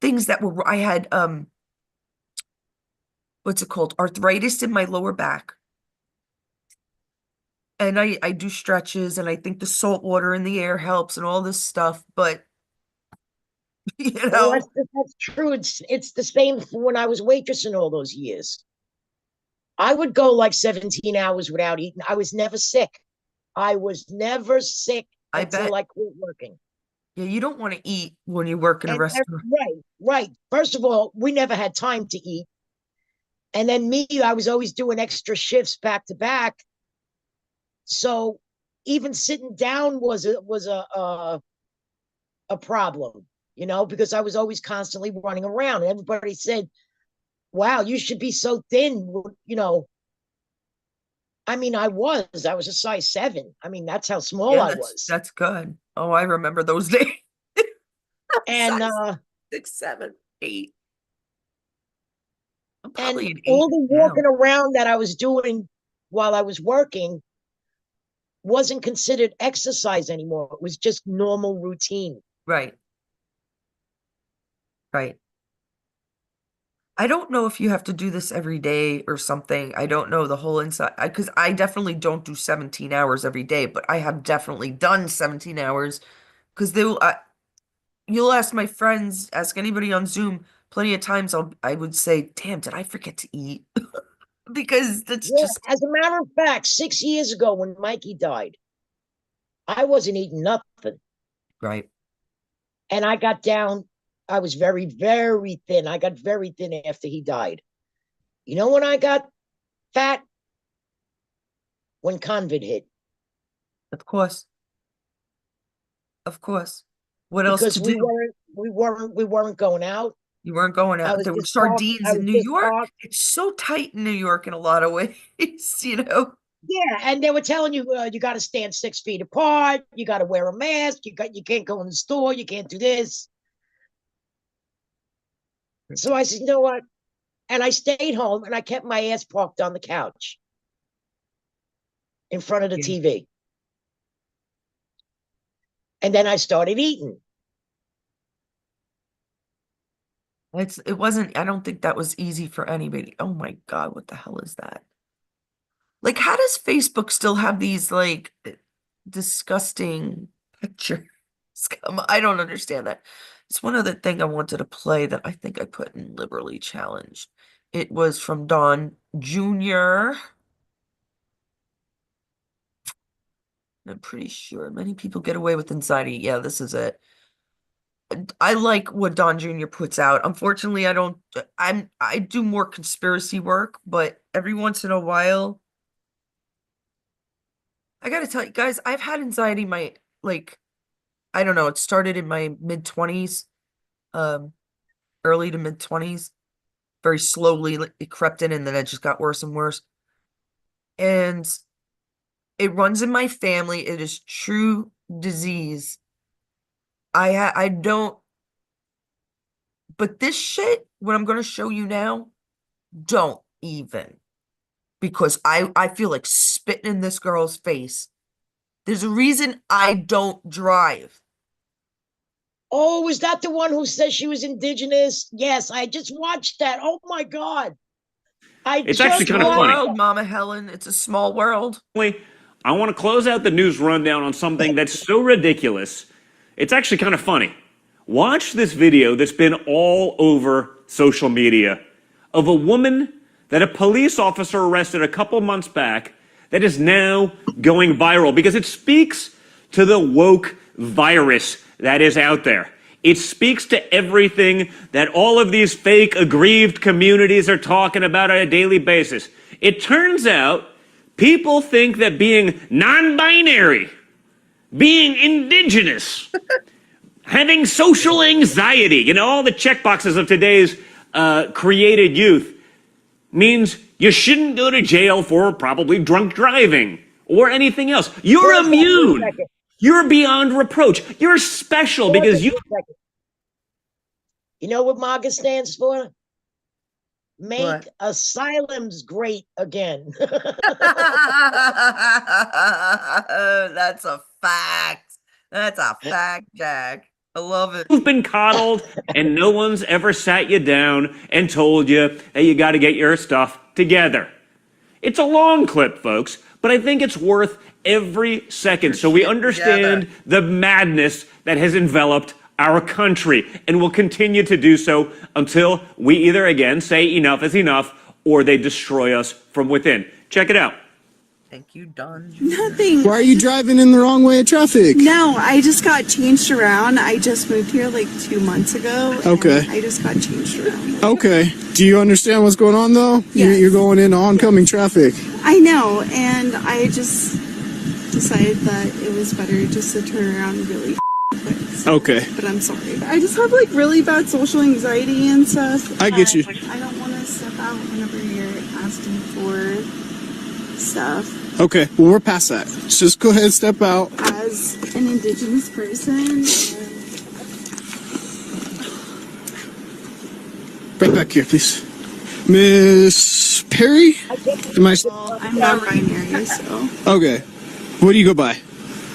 things that I had, what's it called? Arthritis in my lower back. And I do stretches, and I think the salt water in the air helps and all this stuff, but Well, that's true. It's the same when I was waitressing all those years. I would go like 17 hours without eating. I was never sick. I was never sick I until bet. I quit working. Yeah, you don't want to eat when you work in a restaurant. Right. First of all, we never had time to eat. And then I was always doing extra shifts back to back. So even sitting down was a problem, because I was always constantly running around. And everybody said, "Wow, you should be so thin." I mean, I was a size 7. I mean, that's how small Yeah, I was. that's good. Oh, I remember those days. And Size 6, 7, 8. I'm and probably an 8 all the now. walking around that I was doing while I was working wasn't considered exercise anymore. It was just normal routine. Right. Right. I don't know if you have to do this every day or something. I don't know the whole inside, because I definitely don't do 17 hours every day, but I have definitely done 17 hours because you'll ask my friends, ask anybody on Zoom, plenty of times I would say, "Damn, did I forget to eat?" Because that's Yeah, just as a matter of fact, 6 years ago when Mikey died, I wasn't eating nothing. right. And I got down, I was very, very thin. I got very thin after he died. You know when I got fat? When COVID hit. Of course. Of course. What else Because to do? we weren't going out. You weren't going I out. was There were just parked. sardines I in was New just York. parked. It's so tight in New York in a lot of ways, you know? Yeah, and they were telling you you got to stand 6 feet apart. You got to wear a mask. You can't go in the store. You can't do this. So I said, you know what? And I stayed home and I kept my ass parked on the couch in front of the Yeah. TV. And then I started eating. It wasn't, I don't think that was easy for anybody. Oh my God, what the hell is that? Like, how does Facebook still have these like disgusting pictures? I don't understand that. It's one other thing I wanted to play that I think I put in Liberally Challenged. It was from Don Jr. I'm pretty sure many people get away with anxiety. Yeah, this is it. I like what Don Jr. puts out. Unfortunately, I do more conspiracy work, but every once in a while, I gotta tell you guys, I've had anxiety like, I don't know, it started in my mid-20s, um, early to mid-20s. Very slowly it crept in and then it just got worse and worse. And it runs in my family. It is true disease. I don't, but this shit, what I'm gonna show you now, don't even. Because I feel like spitting in this girl's face There's a reason I don't drive. Oh, was that the one who says she was indigenous? Yes, I just watched that. Oh my God. It's actually kind of Small funny. world, Mama Helen. It's a small world. I want to close out the news rundown on something that's so ridiculous. It's actually kind of funny. Watch this video that's been all over social media of a woman that a police officer arrested a couple months back that is now going viral because it speaks to the woke virus that is out there. It speaks to everything that all of these fake aggrieved communities are talking about on a daily basis. It turns out people think that being non-binary, being indigenous, having social anxiety, you know, all the checkboxes of today's created youth, means you shouldn't go to jail for probably drunk driving or anything else. You're immune. You're beyond reproach. You're special because you... You know what MAGA stands for? Make What? asylums great again. That's a fact. That's a fact, Jack. I love it. You've been coddled and no one's ever sat you down and told you, hey, you got to get your stuff together. It's a long clip, folks, but I think it's worth every second so we understand the madness that has enveloped our country and will continue to do so until we either again say enough is enough or they destroy us from within. Check it out. Thank you, Don. Nothing. Why are you driving in the wrong way of traffic? No, I just got changed around. I just moved here like 2 months ago. Okay. I just got changed around. Okay. Do you understand what's going on, though? Yes. You're going into oncoming traffic. I know, and I just decided that it was better just to turn around really quick. So, Okay. but I'm sorry. I just have like really bad social anxiety and stuff. I get you. I don't want to step out whenever you're asking for stuff. Okay. Well, we're past that. Just go ahead and step out. As an indigenous person, Right back here, please. Miss Perry? Am I... I'm non-binary, so Okay. What do you go by?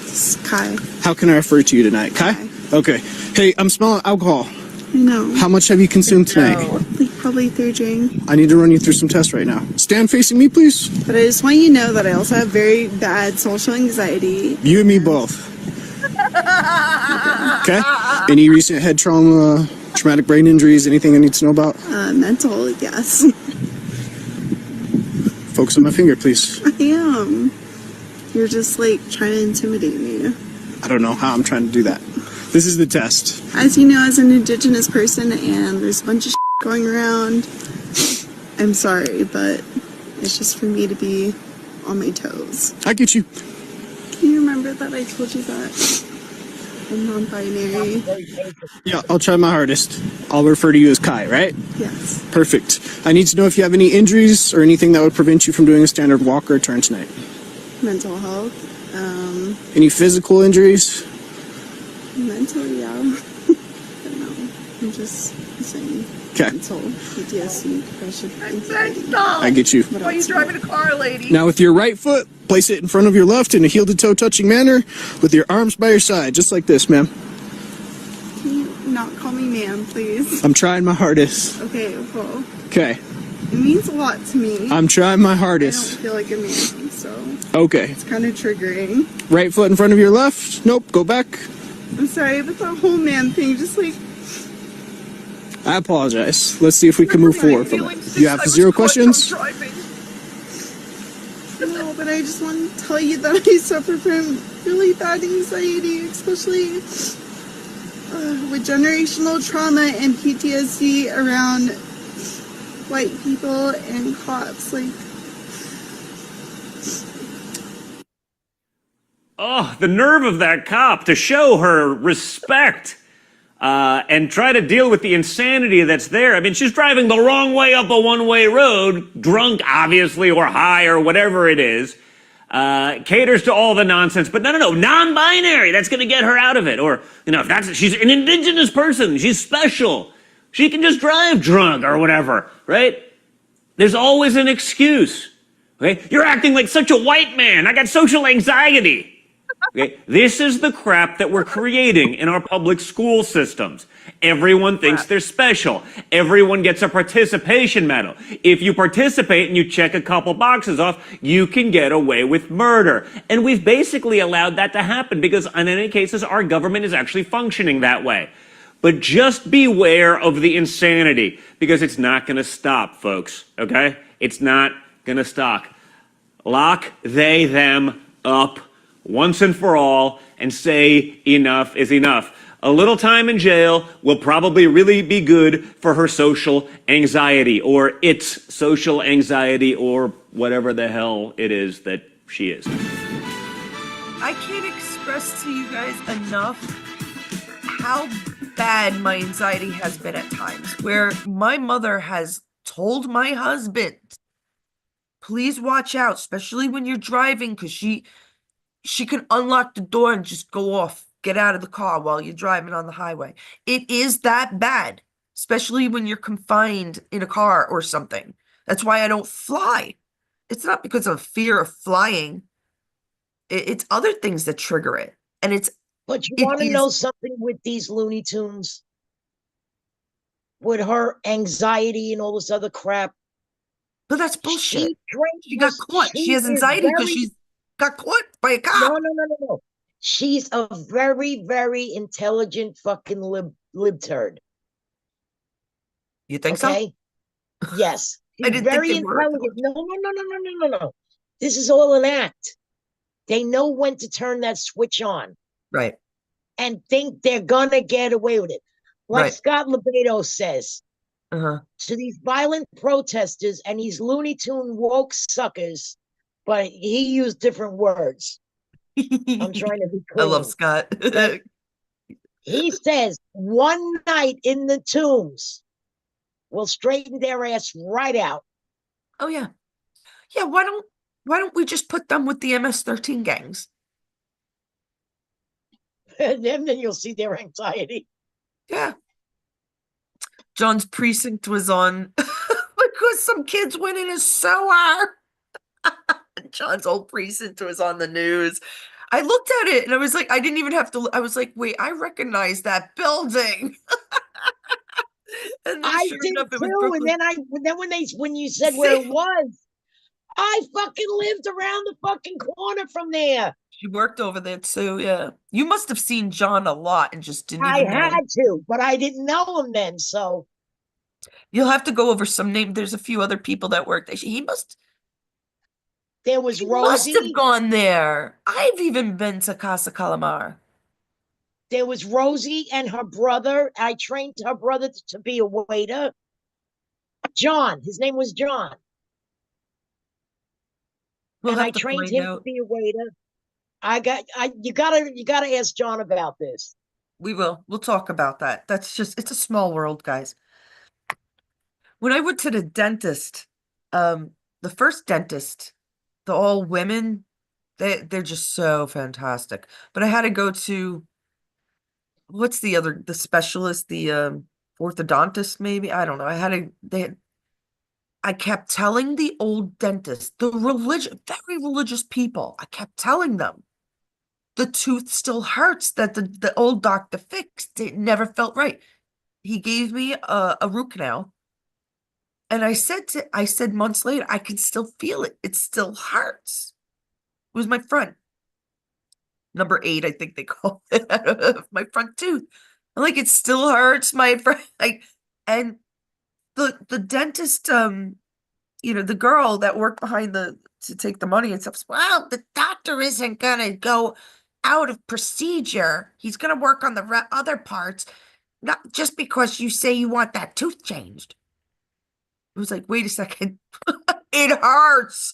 it's Kai. How can I refer to you tonight? Kai? Okay. Hey, I'm smelling alcohol. I know. How much have you consumed tonight? Like probably through drink. I need to run you through some tests right now. Stand facing me, please. But I just want you to know that I also have very bad social anxiety. You and me both. Okay? Any recent head trauma, traumatic brain injuries, anything I need to know about? Mental, yes. Focus on my finger, please. I am. You're just like trying to intimidate me. I don't know how I'm trying to do that. This is the test. As you know, as an indigenous person, and there's a bunch of going around, I'm sorry, but it's just for me to be on my toes. I get you. Can you remember that I told you that I'm non-binary? Yeah, I'll try my hardest. I'll refer to you as Kai, right? Yes. Perfect. I need to know if you have any injuries or anything that would prevent you from doing a standard walk or turn tonight. Mental health. Any physical injuries? Mental, yeah. But no, I'm just saying. Okay. Mental, PTSD, depression, anxiety. I get you. What Why are you else? driving a car, lady? Now with your right foot, place it in front of your left in a heel-to-toe touching manner with your arms by your side, just like this, ma'am. Can you not call me ma'am, please? I'm trying my hardest. Okay, well, Okay. it means a lot to me. I'm trying my I don't hardest. feel like a man, so Okay. it's kind of triggering. Right foot in front of your left. Nope, go back. I'm sorry, but the whole man thing just like... I apologize. Let's see if we can move forward from it. You have 0 questions? No, but I just want to tell you that I suffer from really bad anxiety, especially with generational trauma and PTSD around white people and cops. Like, Oh, the nerve of that cop to show her respect and try to deal with the insanity that's there. I mean, she's driving the wrong way up a one-way road, drunk, obviously, or high, or whatever it is. Caters to all the nonsense, but no, non-binary. That's going to get her out of it. Or, you know, if she's an indigenous person, she's special. She can just drive drunk or whatever, right? There's always an excuse. Okay? You're acting like such a white man. I got social anxiety. Okay? This is the crap that we're creating in our public school systems. Everyone thinks they're special. Everyone gets a participation medal. If you participate and you check a couple boxes off, you can get away with murder. And we've basically allowed that to happen because in many cases, our government is actually functioning that way. But just beware of the insanity because it's not going to stop, folks. Okay? It's not going to stop. Lock them up once and for all and say enough is enough. A little time in jail will probably really be good for her social anxiety or its social anxiety or whatever the hell it is that she is. I can't express to you guys enough how bad my anxiety has been at times, where my mother has told my husband, please watch out, especially when you're driving, because she can unlock the door and just go off, get out of the car while you're driving on the highway. It is that bad, especially when you're confined in a car or something. That's why I don't fly. It's not because of fear of flying. It's other things that trigger it. And But you it want to is- know something with these Looney Tunes? With her anxiety and all this other crap. but that's bullshit. She got was- caught. She has is anxiety because very- she's got caught by a No, cop. no. She's a very, very intelligent fucking lib turd. You think so? Okay? Yes. I She's didn't think very they were intelligent. No. This is all an act. They know when to turn that switch on Right. and think they're gonna get away with it. Like Right. Scott Lebedo says Uh-huh. to these violent protesters and these Looney Tune woke suckers, but he used different words. I'm trying to be I love clean. Scott. Okay? He says one night in the tombs will straighten their ass right out. Oh yeah. Yeah, why don't we just put them with the MS-13 gangs? And then you'll see their anxiety. Yeah. John's precinct was on because some kids went in a sewer. John's old precinct was on the news. I looked at it and I was like, I didn't even have to. I was like, wait, I recognize that building. And then I sure did enough, it was too. Brooklyn. And then when you said where it was, I fucking lived around the fucking corner from there. She worked over there too. Yeah, you must have seen John a lot and just didn't I even know. had to, but I didn't know him then. So You'll have to go over some name. There's a few other people that work there. He must. there was He must have Rosie. gone there. I've even been to Casa Calamar. There was Rosie and her brother. I trained her brother to be a waiter. John, his name was John. We'll And have I to trained find him to out. be a waiter. You gotta ask John about this. We will. We'll talk about that. It's a small world, guys. When I went to the dentist, the first dentist, the all women, they're just so fantastic. But I had to go to what's the specialist, the orthodontist, maybe? I don't know. I kept telling the old dentist, very religious people, I kept telling them the tooth still hurts that the old doctor fixed. It never felt right. He gave me a root canal. And I said months later, I can still feel it. It still hurts. It was my front. Number 8, I think they call it. My front tooth. I'm like, it still hurts, my friend. Like, and the dentist, the girl that worked behind to take the money and stuff, says, well, the doctor isn't gonna go out of procedure. He's gonna work on the other parts, not just because you say you want that tooth changed. It was like, wait a second, it hurts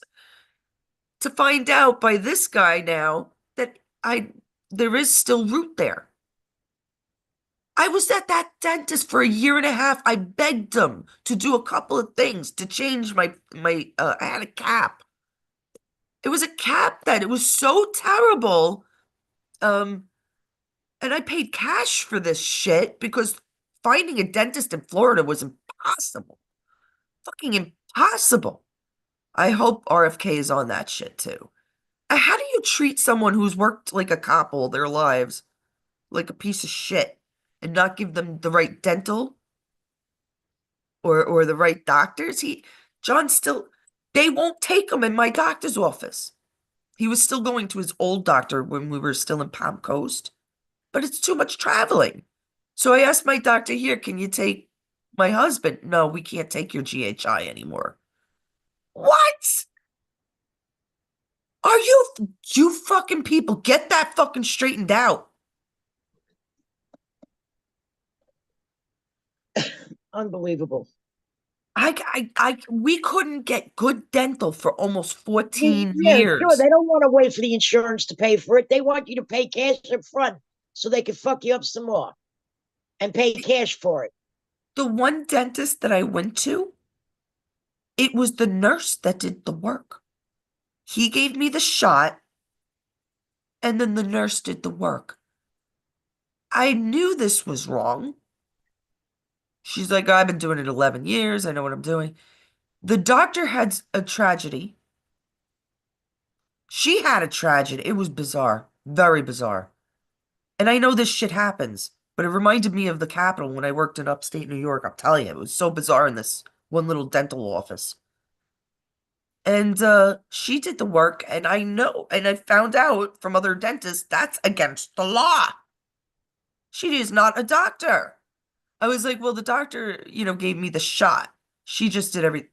to find out by this guy now that there is still root there. I was at that dentist for a year and a half. I begged him to do a couple of things to change my I had a cap. It was a cap that it was so terrible. And I paid cash for this shit because finding a dentist in Florida was impossible. Fucking impossible. I hope RFK is on that shit too. How do you treat someone who's worked like a cop all their lives like a piece of shit and not give them the right dental or the right doctors? John still, they won't take him in my doctor's office. He was still going to his old doctor when we were still in Palm Coast, but it's too much traveling. So I asked my doctor here, can you take my husband? No, we can't take your GHI anymore. What? Are you fucking people, get that fucking straightened out. Unbelievable. We couldn't get good dental for almost Yeah, 14 sure. years. They don't want to wait for the insurance to pay for it. They want you to pay cash up front so they can fuck you up some more and pay cash for it. The one dentist that I went to, it was the nurse that did the work. He gave me the shot, and then the nurse did the work. I knew this was wrong. She's like, I've been doing it 11 years. I know what I'm doing. The doctor had a tragedy. She had a tragedy. It was bizarre, very bizarre. And I know this shit happens, but it reminded me of the Capitol when I worked in upstate New York. I'll tell you, it was so bizarre in this one little dental office. And she did the work, and I know, and I found out from other dentists that's against the law. She is not a doctor. I was like, well, the doctor, gave me the shot. She just did everything.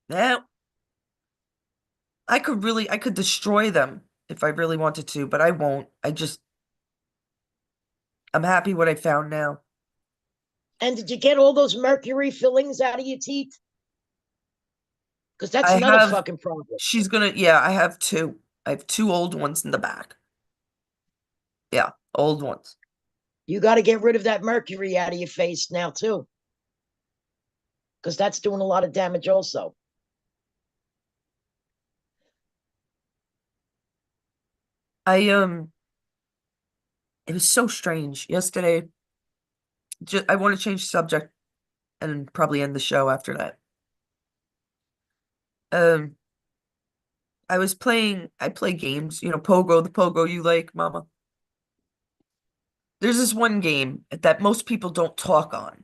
Now, I could destroy them if I really wanted to, but I won't. I'm happy what I found now. And did you get all those mercury fillings out of your teeth? Because that's I another have, fucking problem. I have two. I have two old ones in the back. Yeah, old ones. You got to get rid of that mercury out of your face now, too. Because that's doing a lot of damage also. It was so strange. Yesterday, I want to change the subject and probably end the show after that. I play games, Pogo, the Pogo you like, Mama. There's this one game that most people don't talk on.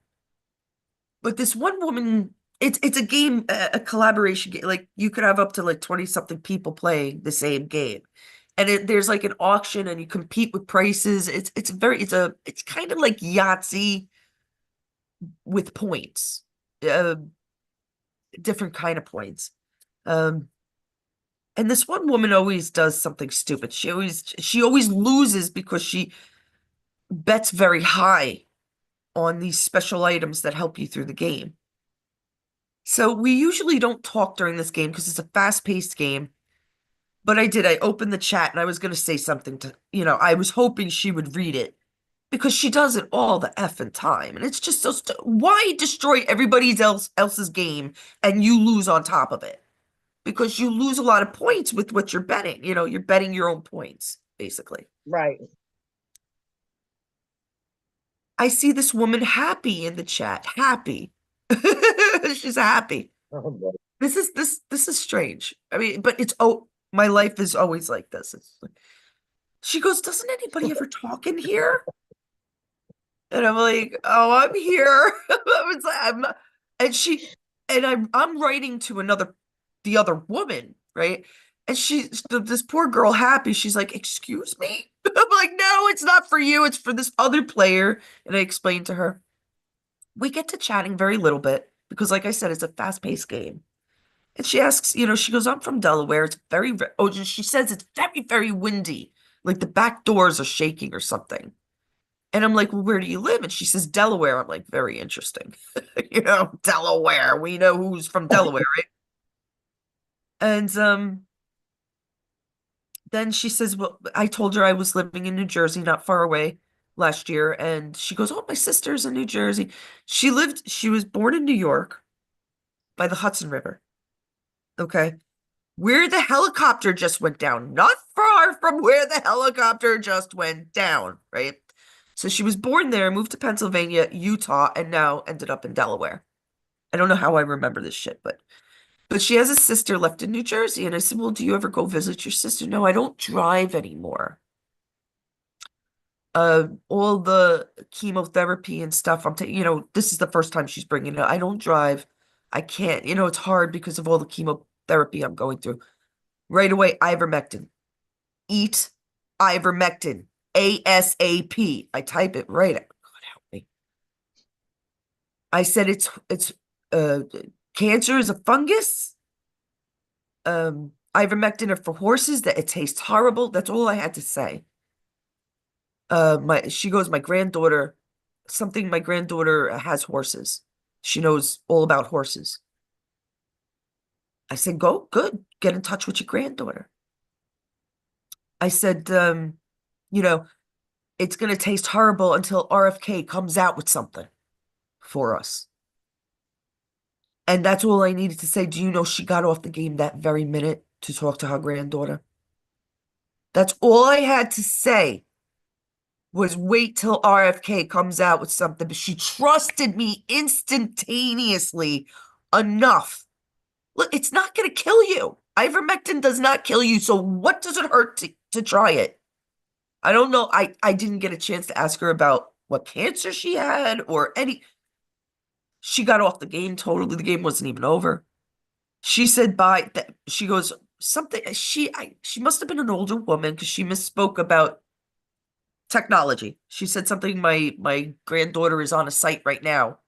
But this one woman, it's a game, a collaboration game. Like you could have up to like 20 something people playing the same game. And there's like an auction and you compete with prices. It's kind of like Yahtzee with points. Uh, different kind of points. Um, and this one woman always does something stupid. She always loses because she bets very high on these special items that help you through the game. So we usually don't talk during this game because it's a fast-paced game. But I did. I opened the chat and I was going to say something I was hoping she would read it because she does it all the effing time. And it's just why destroy everybody else's game and you lose on top of it? Because you lose a lot of points with what you're betting. You're betting your own points, basically. Right. I see this woman happy in the chat. Happy. She's happy. Oh, boy. This is strange. I mean, but my life is always like this. She goes, doesn't anybody ever talk in here? And I'm like, oh, I'm here. I'm writing to the other woman, right? And this poor girl, Happy, she's like, excuse me? I'm like, no, it's not for you. It's for this other player. And I explained to her, we get to chatting very little bit because, like I said, it's a fast-paced game. And she asks, she goes, I'm from Delaware. It's she says it's very, very windy. Like the back doors are shaking or something. And I'm like, well, where do you live? And she says, Delaware. I'm like, very interesting. Delaware. We know who's from Delaware, right? And then she says, well, I told her I was living in New Jersey, not far away last year. And she goes, oh, my sister's in New Jersey. She was born in New York by the Hudson River. Okay. Where the helicopter just went down, not far from where the helicopter just went down, right? So she was born there, moved to Pennsylvania, Utah, and now ended up in Delaware. I don't know how I remember this shit, but But she has a sister left in New Jersey. And I said, well, do you ever go visit your sister? No, I don't drive anymore. All the chemotherapy and stuff, I'm taking, this is the first time she's bringing it. I don't drive. I can't, it's hard because of all the chemotherapy I'm going through. Right away, ivermectin. Eat ivermectin. ASAP. I type it right out. God help me. I said uh cancer is a fungus. Ivermectin are for horses, that it tastes horrible. That's all I had to say. She goes, my granddaughter has horses. She knows all about horses. I said, go, good. Get in touch with your granddaughter. I said, it's going to taste horrible until RFK comes out with something for us. And that's all I needed to say. Do you know she got off the game that very minute to talk to her granddaughter? That's all I had to say, was wait till RFK comes out with something. But she trusted me instantaneously enough. Look, it's not going to kill you. Ivermectin does not kill you. So what does it hurt to try it? I don't know. I didn't get a chance to ask her about what cancer she had or any. She got off the game totally. The game wasn't even over. She said bye. She goes, something. She must have been an older woman because she misspoke about technology. She said something, my granddaughter is on a site right now.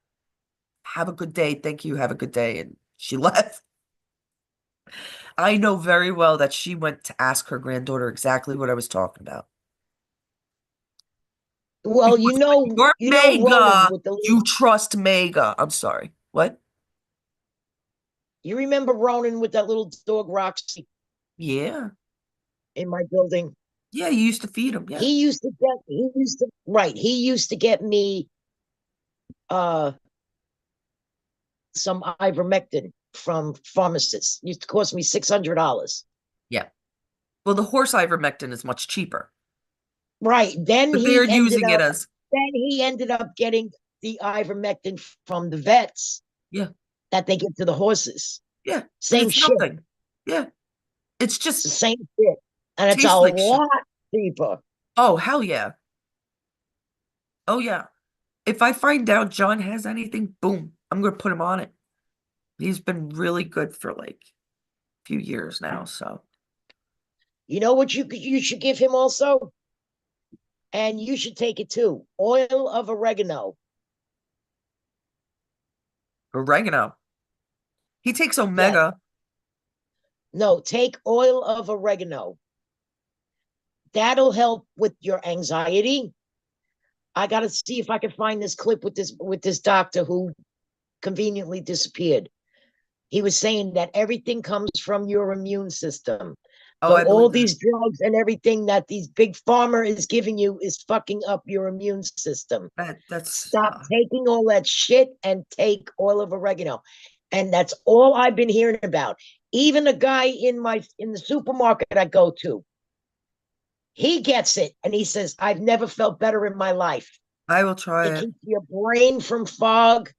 Have a good day. Thank you. Have a good day. And she left. I know very well that she went to ask her granddaughter exactly what I was talking about. Well, Because you're Ronan mega. with the You trust mega. I'm sorry. What? You remember Ronan with that little dog Roxy Yeah. in my building? Yeah, you used to feed him. Yeah. He used to get me some ivermectin from pharmacists. It used to cost me $600. Yeah. Well, the horse ivermectin is much cheaper. Right. Then But they're using it as. Then he ended up getting the ivermectin from the vets. Yeah. That they give to the horses. Yeah. Same shit. Nothing. Yeah. It's just the same shit. And it's a like lot cheaper. Oh, hell yeah. Oh, yeah. If I find out John has anything, boom, I'm going to put him on it. He's been really good for like a few years now, so. You know what you should give him also? And you should take it too. Oil of oregano. Oregano. He takes omega. No, take oil of oregano. That'll help with your anxiety. I got to see if I can find this clip with this doctor who conveniently disappeared. He was saying that everything comes from your immune system. Oh, so all these drugs and everything that these big pharma is giving you is fucking up your immune system. Stop taking all that shit and take oil of oregano. And that's all I've been hearing about. Even a guy in the supermarket I go to, he gets it and he says, I've never felt better in my life. I will try it. It keeps your brain from fog.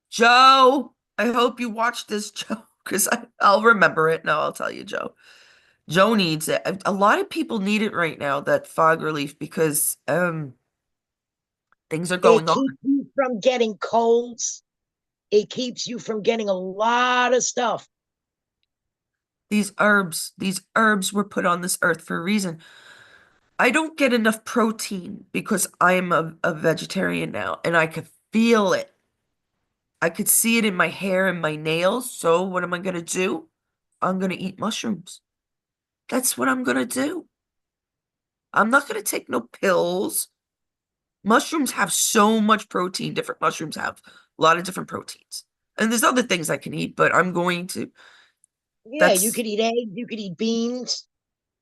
Joe, I hope you watch this, Joe, because I'll remember it. No, I'll tell you, Joe. Joe needs it. A lot of people need it right now, that fog relief, because things are going on. It keeps you from getting colds. It keeps you from getting a lot of stuff. These herbs were put on this earth for a reason. I don't get enough protein because I'm a vegetarian now, and I could feel it. I could see it in my hair and my nails. So what am I going to do? I'm going to eat mushrooms. That's what I'm going to do. I'm not going to take no pills. Mushrooms have so much protein. Different mushrooms have a lot of different proteins. And there's other things I can eat, but I'm going to. Yeah, you could eat eggs. You could eat beans.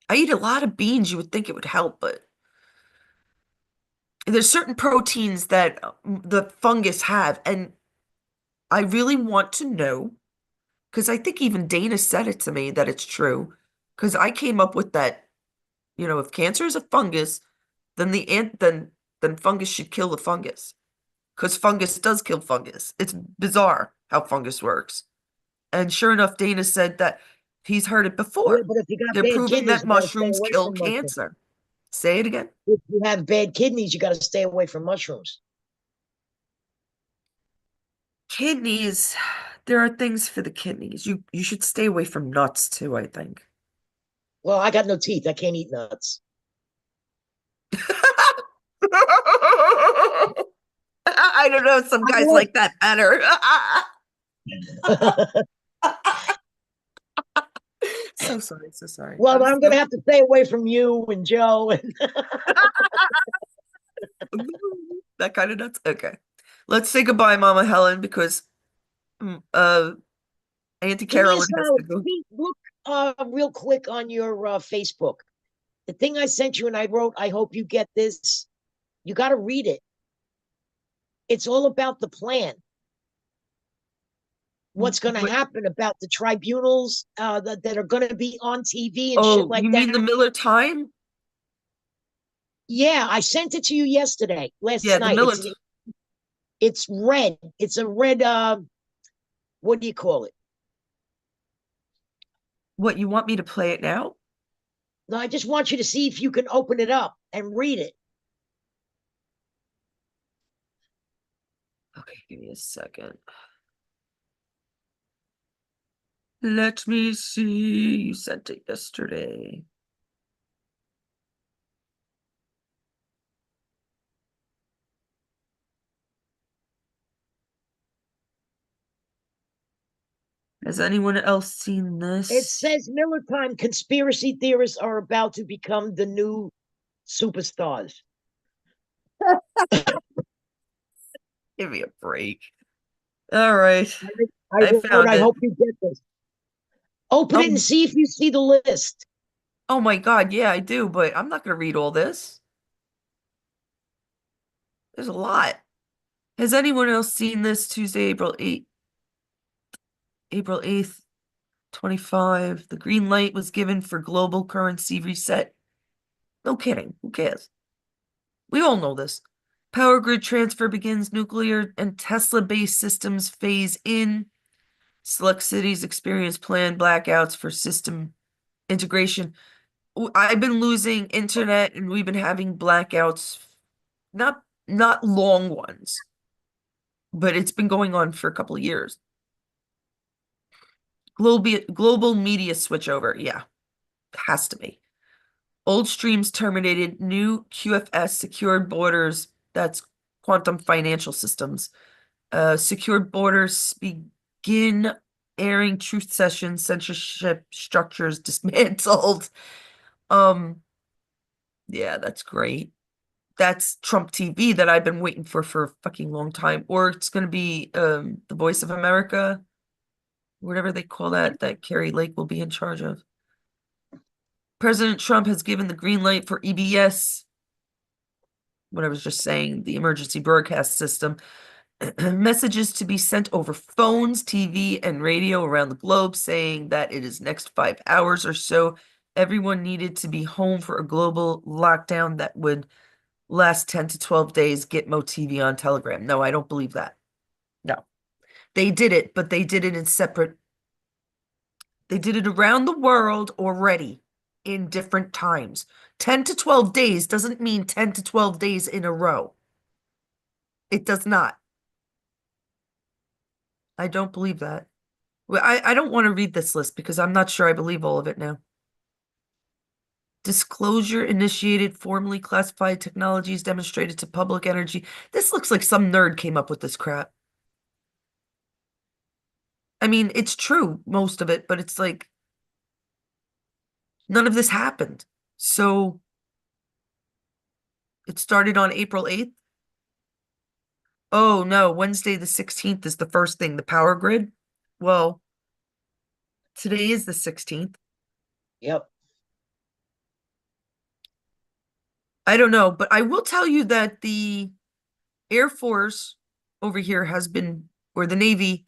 I eat a lot of beans. You would think it would help, but there's certain proteins that the fungus have. And I really want to know, because I think even Dana said it to me that it's true. Because I came up with that, if cancer is a fungus, then then fungus should kill the fungus. Because fungus does kill fungus. It's bizarre. how fungus works. And sure enough, Dana said that he's heard it Yeah, before. but if you got They're bad proving kidneys, that you gotta stay mushrooms away kill from mushrooms. cancer. Say it again. If you have bad kidneys, you gotta stay away from mushrooms. Kidneys, there are things for the kidneys. You should stay away from nuts too, I think. Well, I got no teeth. I can't eat nuts. I don't know, some guys like that better. So sorry, so sorry. Well, I'm gonna have to stay away from you and Joe and that kind of nuts. Okay. Let's say goodbye, Mama Helen, because Auntie Carolyn has to go. Look real quick on your Facebook. The thing I sent you and I wrote, I hope you get this. You got to read it. It's all about the plan. What's going to happen about the tribunals that are going to be on TV and shit like you that. mean the Miller Time? Yeah, I sent it to you yesterday, last Yeah, night. the Miller. It's red. It's a red, what do you call it? What, you want me to play it now? No, I just want you to see if you can open it up and read it. Okay, give me a second. Let me see. You sent it yesterday. Has anyone else seen this? It says Miller Time conspiracy theorists are about to become the new superstars. Give me a break. All right. I found it. hope you get this. Open it and see if you see the list. Oh my God, yeah, I do, but I'm not going to read all this. There's a lot. Has anyone else seen this? Tuesday, April 8th, 25. The green light was given for global currency reset. No kidding. Who cares? We all know this. Power grid transfer begins. Nuclear and Tesla-based systems phase in. Select cities experience planned blackouts for system integration. I've been losing internet and we've been having blackouts, not long ones, but it's been going on for a couple of years. Global media switchover, yeah, has to be. Old streams terminated, new QFS secured borders, that's quantum financial systems. Secured borders begin airing truth sessions, censorship structures dismantled. Yeah, that's great. That's Trump TV that I've been waiting for a fucking long time. Or it's going to be the Voice of America, whatever they call that Carrie Lake will be in charge of. President Trump has given the green light for EBS, what I was just saying, the emergency broadcast system. Messages to be sent over phones, TV, and radio around the globe saying that it is next 5 hours or so. Everyone needed to be home for a global lockdown that would last 10 to 12 days. Gitmo TV on Telegram. No, I don't believe that. No. They did it, but they did it in separate. They did it around the world already in different times. 10 to 12 days doesn't mean 10 to 12 days in a row. It does not. I don't believe that. Well, I don't want to read this list because I'm not sure I believe all of it now. Disclosure initiated, formally classified technologies demonstrated to public energy. This looks like some nerd came up with this crap. I mean, it's true, most of it, but it's like none of this happened. So it started on April 8th. Oh no, Wednesday the 16th is the first thing, the power grid. Well, today is the 16th. Yep. I don't know, but I will tell you that the Air Force over here has been, or the Navy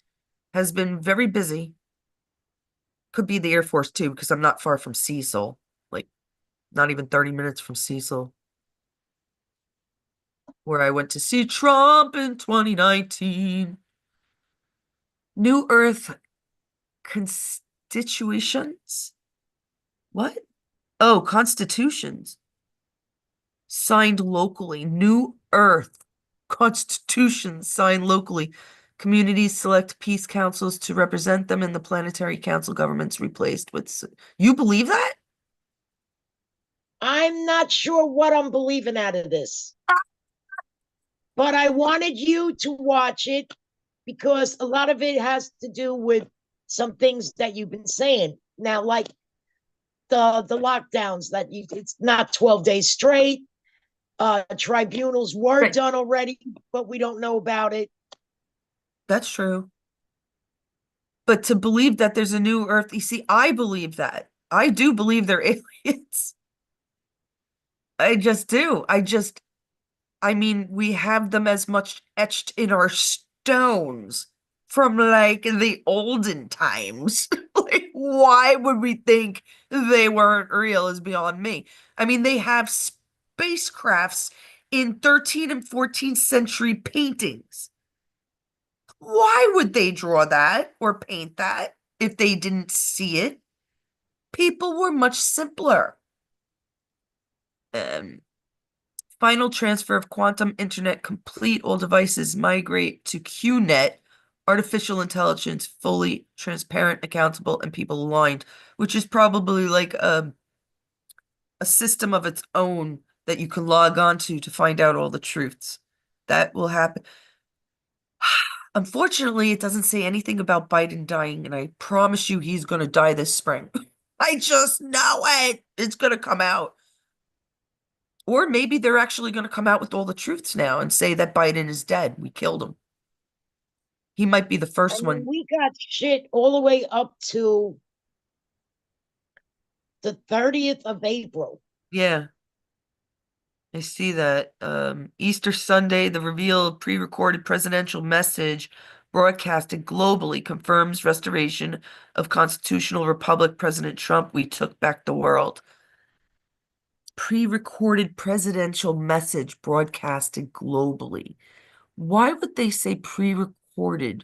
has been very busy. Could be the Air Force too, because I'm not far from Cecil, like not even 30 minutes from Cecil, where I went to see Trump in 2019. New Earth constitutions? What? Oh, constitutions signed locally. New Earth constitutions signed locally. Communities select peace councils to represent them in the planetary council governments replaced with. You believe that? I'm not sure what I'm believing out of this, but I wanted you to watch it because a lot of it has to do with some things that you've been saying. Now, like the lockdowns that it's not 12 days straight. Tribunals were Right. done already, but we don't know about it. That's true. But to believe that there's a new Earth, you see, I believe that. I do believe they're aliens. I just do. I mean, we have them as much etched in our stones from like the olden times. Like, why would we think they weren't real is beyond me. I mean, they have spacecrafts in 13th and 14th century paintings. Why would they draw that or paint that if they didn't see it? People were much simpler. Final transfer of quantum internet complete. All devices migrate to QNet. Artificial intelligence, fully transparent, accountable, and people aligned, which is probably like a system of its own that you can log on to find out all the truths. That will happen. Unfortunately, it doesn't say anything about Biden dying, and I promise you he's going to die this spring. I just know it. It's going to come out. Or maybe they're actually going to come out with all the truths now and say that Biden is dead. We killed him. He might be the I first mean, one. we got shit all the way up to the 30th of April. Yeah. I see that. Easter Sunday, the reveal of pre-recorded presidential message broadcasted globally confirms restoration of constitutional republic. President Trump, we took back the world. Pre-recorded presidential message broadcasted globally. Why would they say pre-recorded?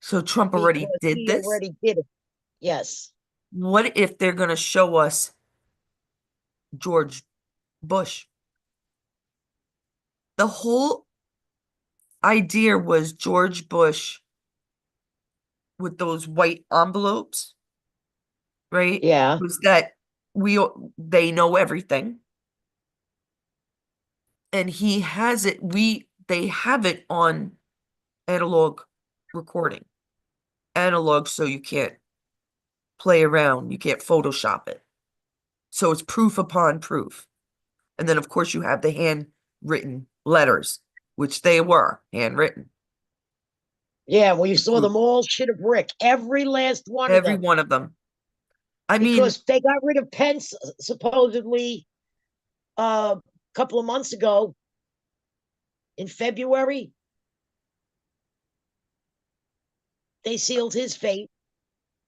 So Trump already Because did he this? already did it. Yes. What if they're going to show us George Bush? The whole idea was George Bush with those white envelopes, right? Yeah. Was that they know everything. And he has it, they have it on analog recording. Analog, so you can't play around, you can't Photoshop it. So it's proof upon proof. And then, of course, you have the handwritten letters, which they were handwritten. Yeah, well, you saw them all shit a brick. Every last one of Every them. one of them. I mean, Because they got rid of Pence supposedly a couple of months ago in February. They sealed his fate.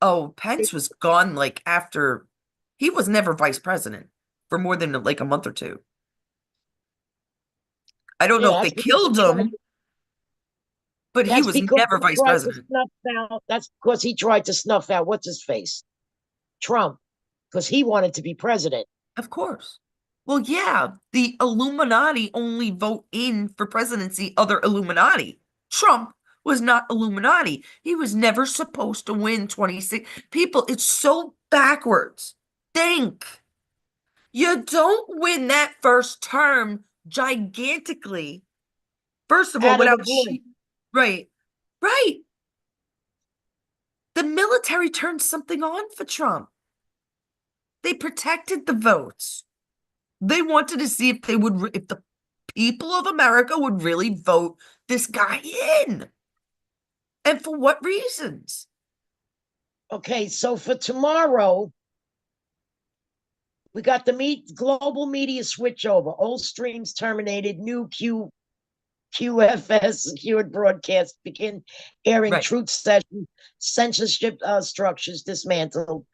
oh, Pence was gone like after he was never vice president for more than like a month or two. I don't know Yeah, if they that's because killed him, but he that's was because never he vice tried to president. snuff out. That's because he tried to snuff out what's his face, Trump, because he wanted to be president. Of course. Well, yeah, the Illuminati only vote in for presidency other Illuminati. Trump was not Illuminati. He was never supposed to win 26. People, it's so backwards. Think. You don't win that first term gigantically. First of all, Out of the without blue. right, right. The military turned something on for Trump. They protected the votes. They wanted to see if if the people of America would really vote this guy in. And for what reasons? Okay, so for tomorrow, we got the global media switchover. Old streams terminated. New QFS secured broadcasts begin airing Right. truth session. Censorship structures dismantled.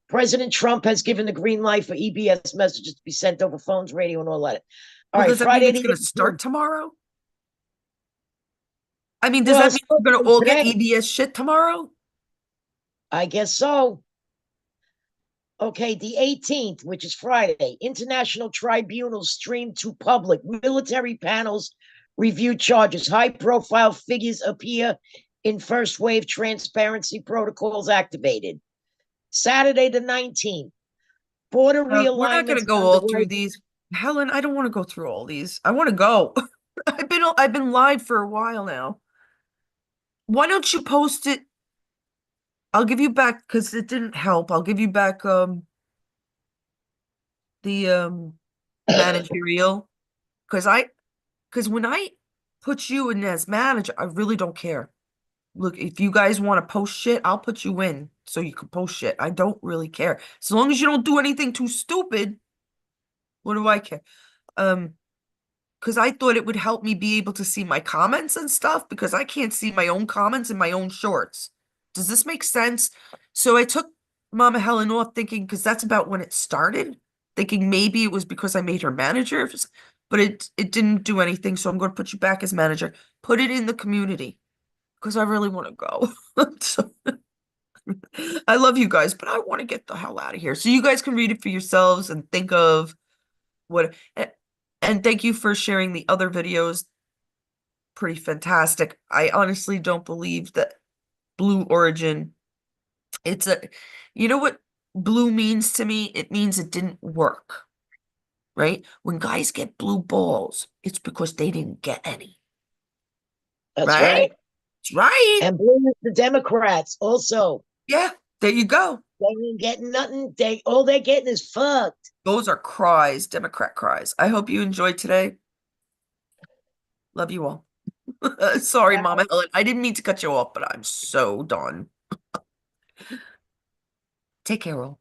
President Trump has given the green light for EBS messages to be sent over phones, radio, and all that. All Well, right, does that mean Friday it's the going to 18th. start tomorrow? I mean, does Well, that mean we're gonna all get today, EBS shit tomorrow? I guess so. Okay, the 18th, which is Friday, international tribunals streamed to public. Military panels review charges. High-profile figures appear in first wave transparency protocols activated. Saturday, the 19th, border We're not gonna realignments go all underway. through these. Helen, I don't want to go through all these. I want to go. I've been live for a while now. Why don't you post it? I'll give you back because it didn't help. I'll give you back the managerial because when I put you in as manager, I really don't care. Look, if you guys want to post shit, I'll put you in so you can post shit. I don't really care. As long as you don't do anything too stupid, what do I care? Because I thought it would help me be able to see my comments and stuff because I can't see my own comments in my own shorts. Does this make sense? So I took Mama Helen off thinking, because that's about when it started, thinking maybe it was because I made her manager, but it didn't do anything. So I'm going to put you back as manager. Put it in the community because I really want to go. So, I love you guys, but I want to get the hell out of here. So you guys can read it for yourselves and think of what. And thank you for sharing the other videos. Pretty fantastic. I honestly don't believe that Blue Origin. You know what blue means to me? It means it didn't work, right? When guys get blue balls, it's because they didn't get any, That's right? right. That's right. And blue is the Democrats also. Yeah, there you go. They ain't getting nothing. All they're getting is fucked. Those are cries, Democrat cries. I hope you enjoyed today. Love you all. Sorry, Mama Helen. I didn't mean to cut you off, but I'm so done. Take care, all.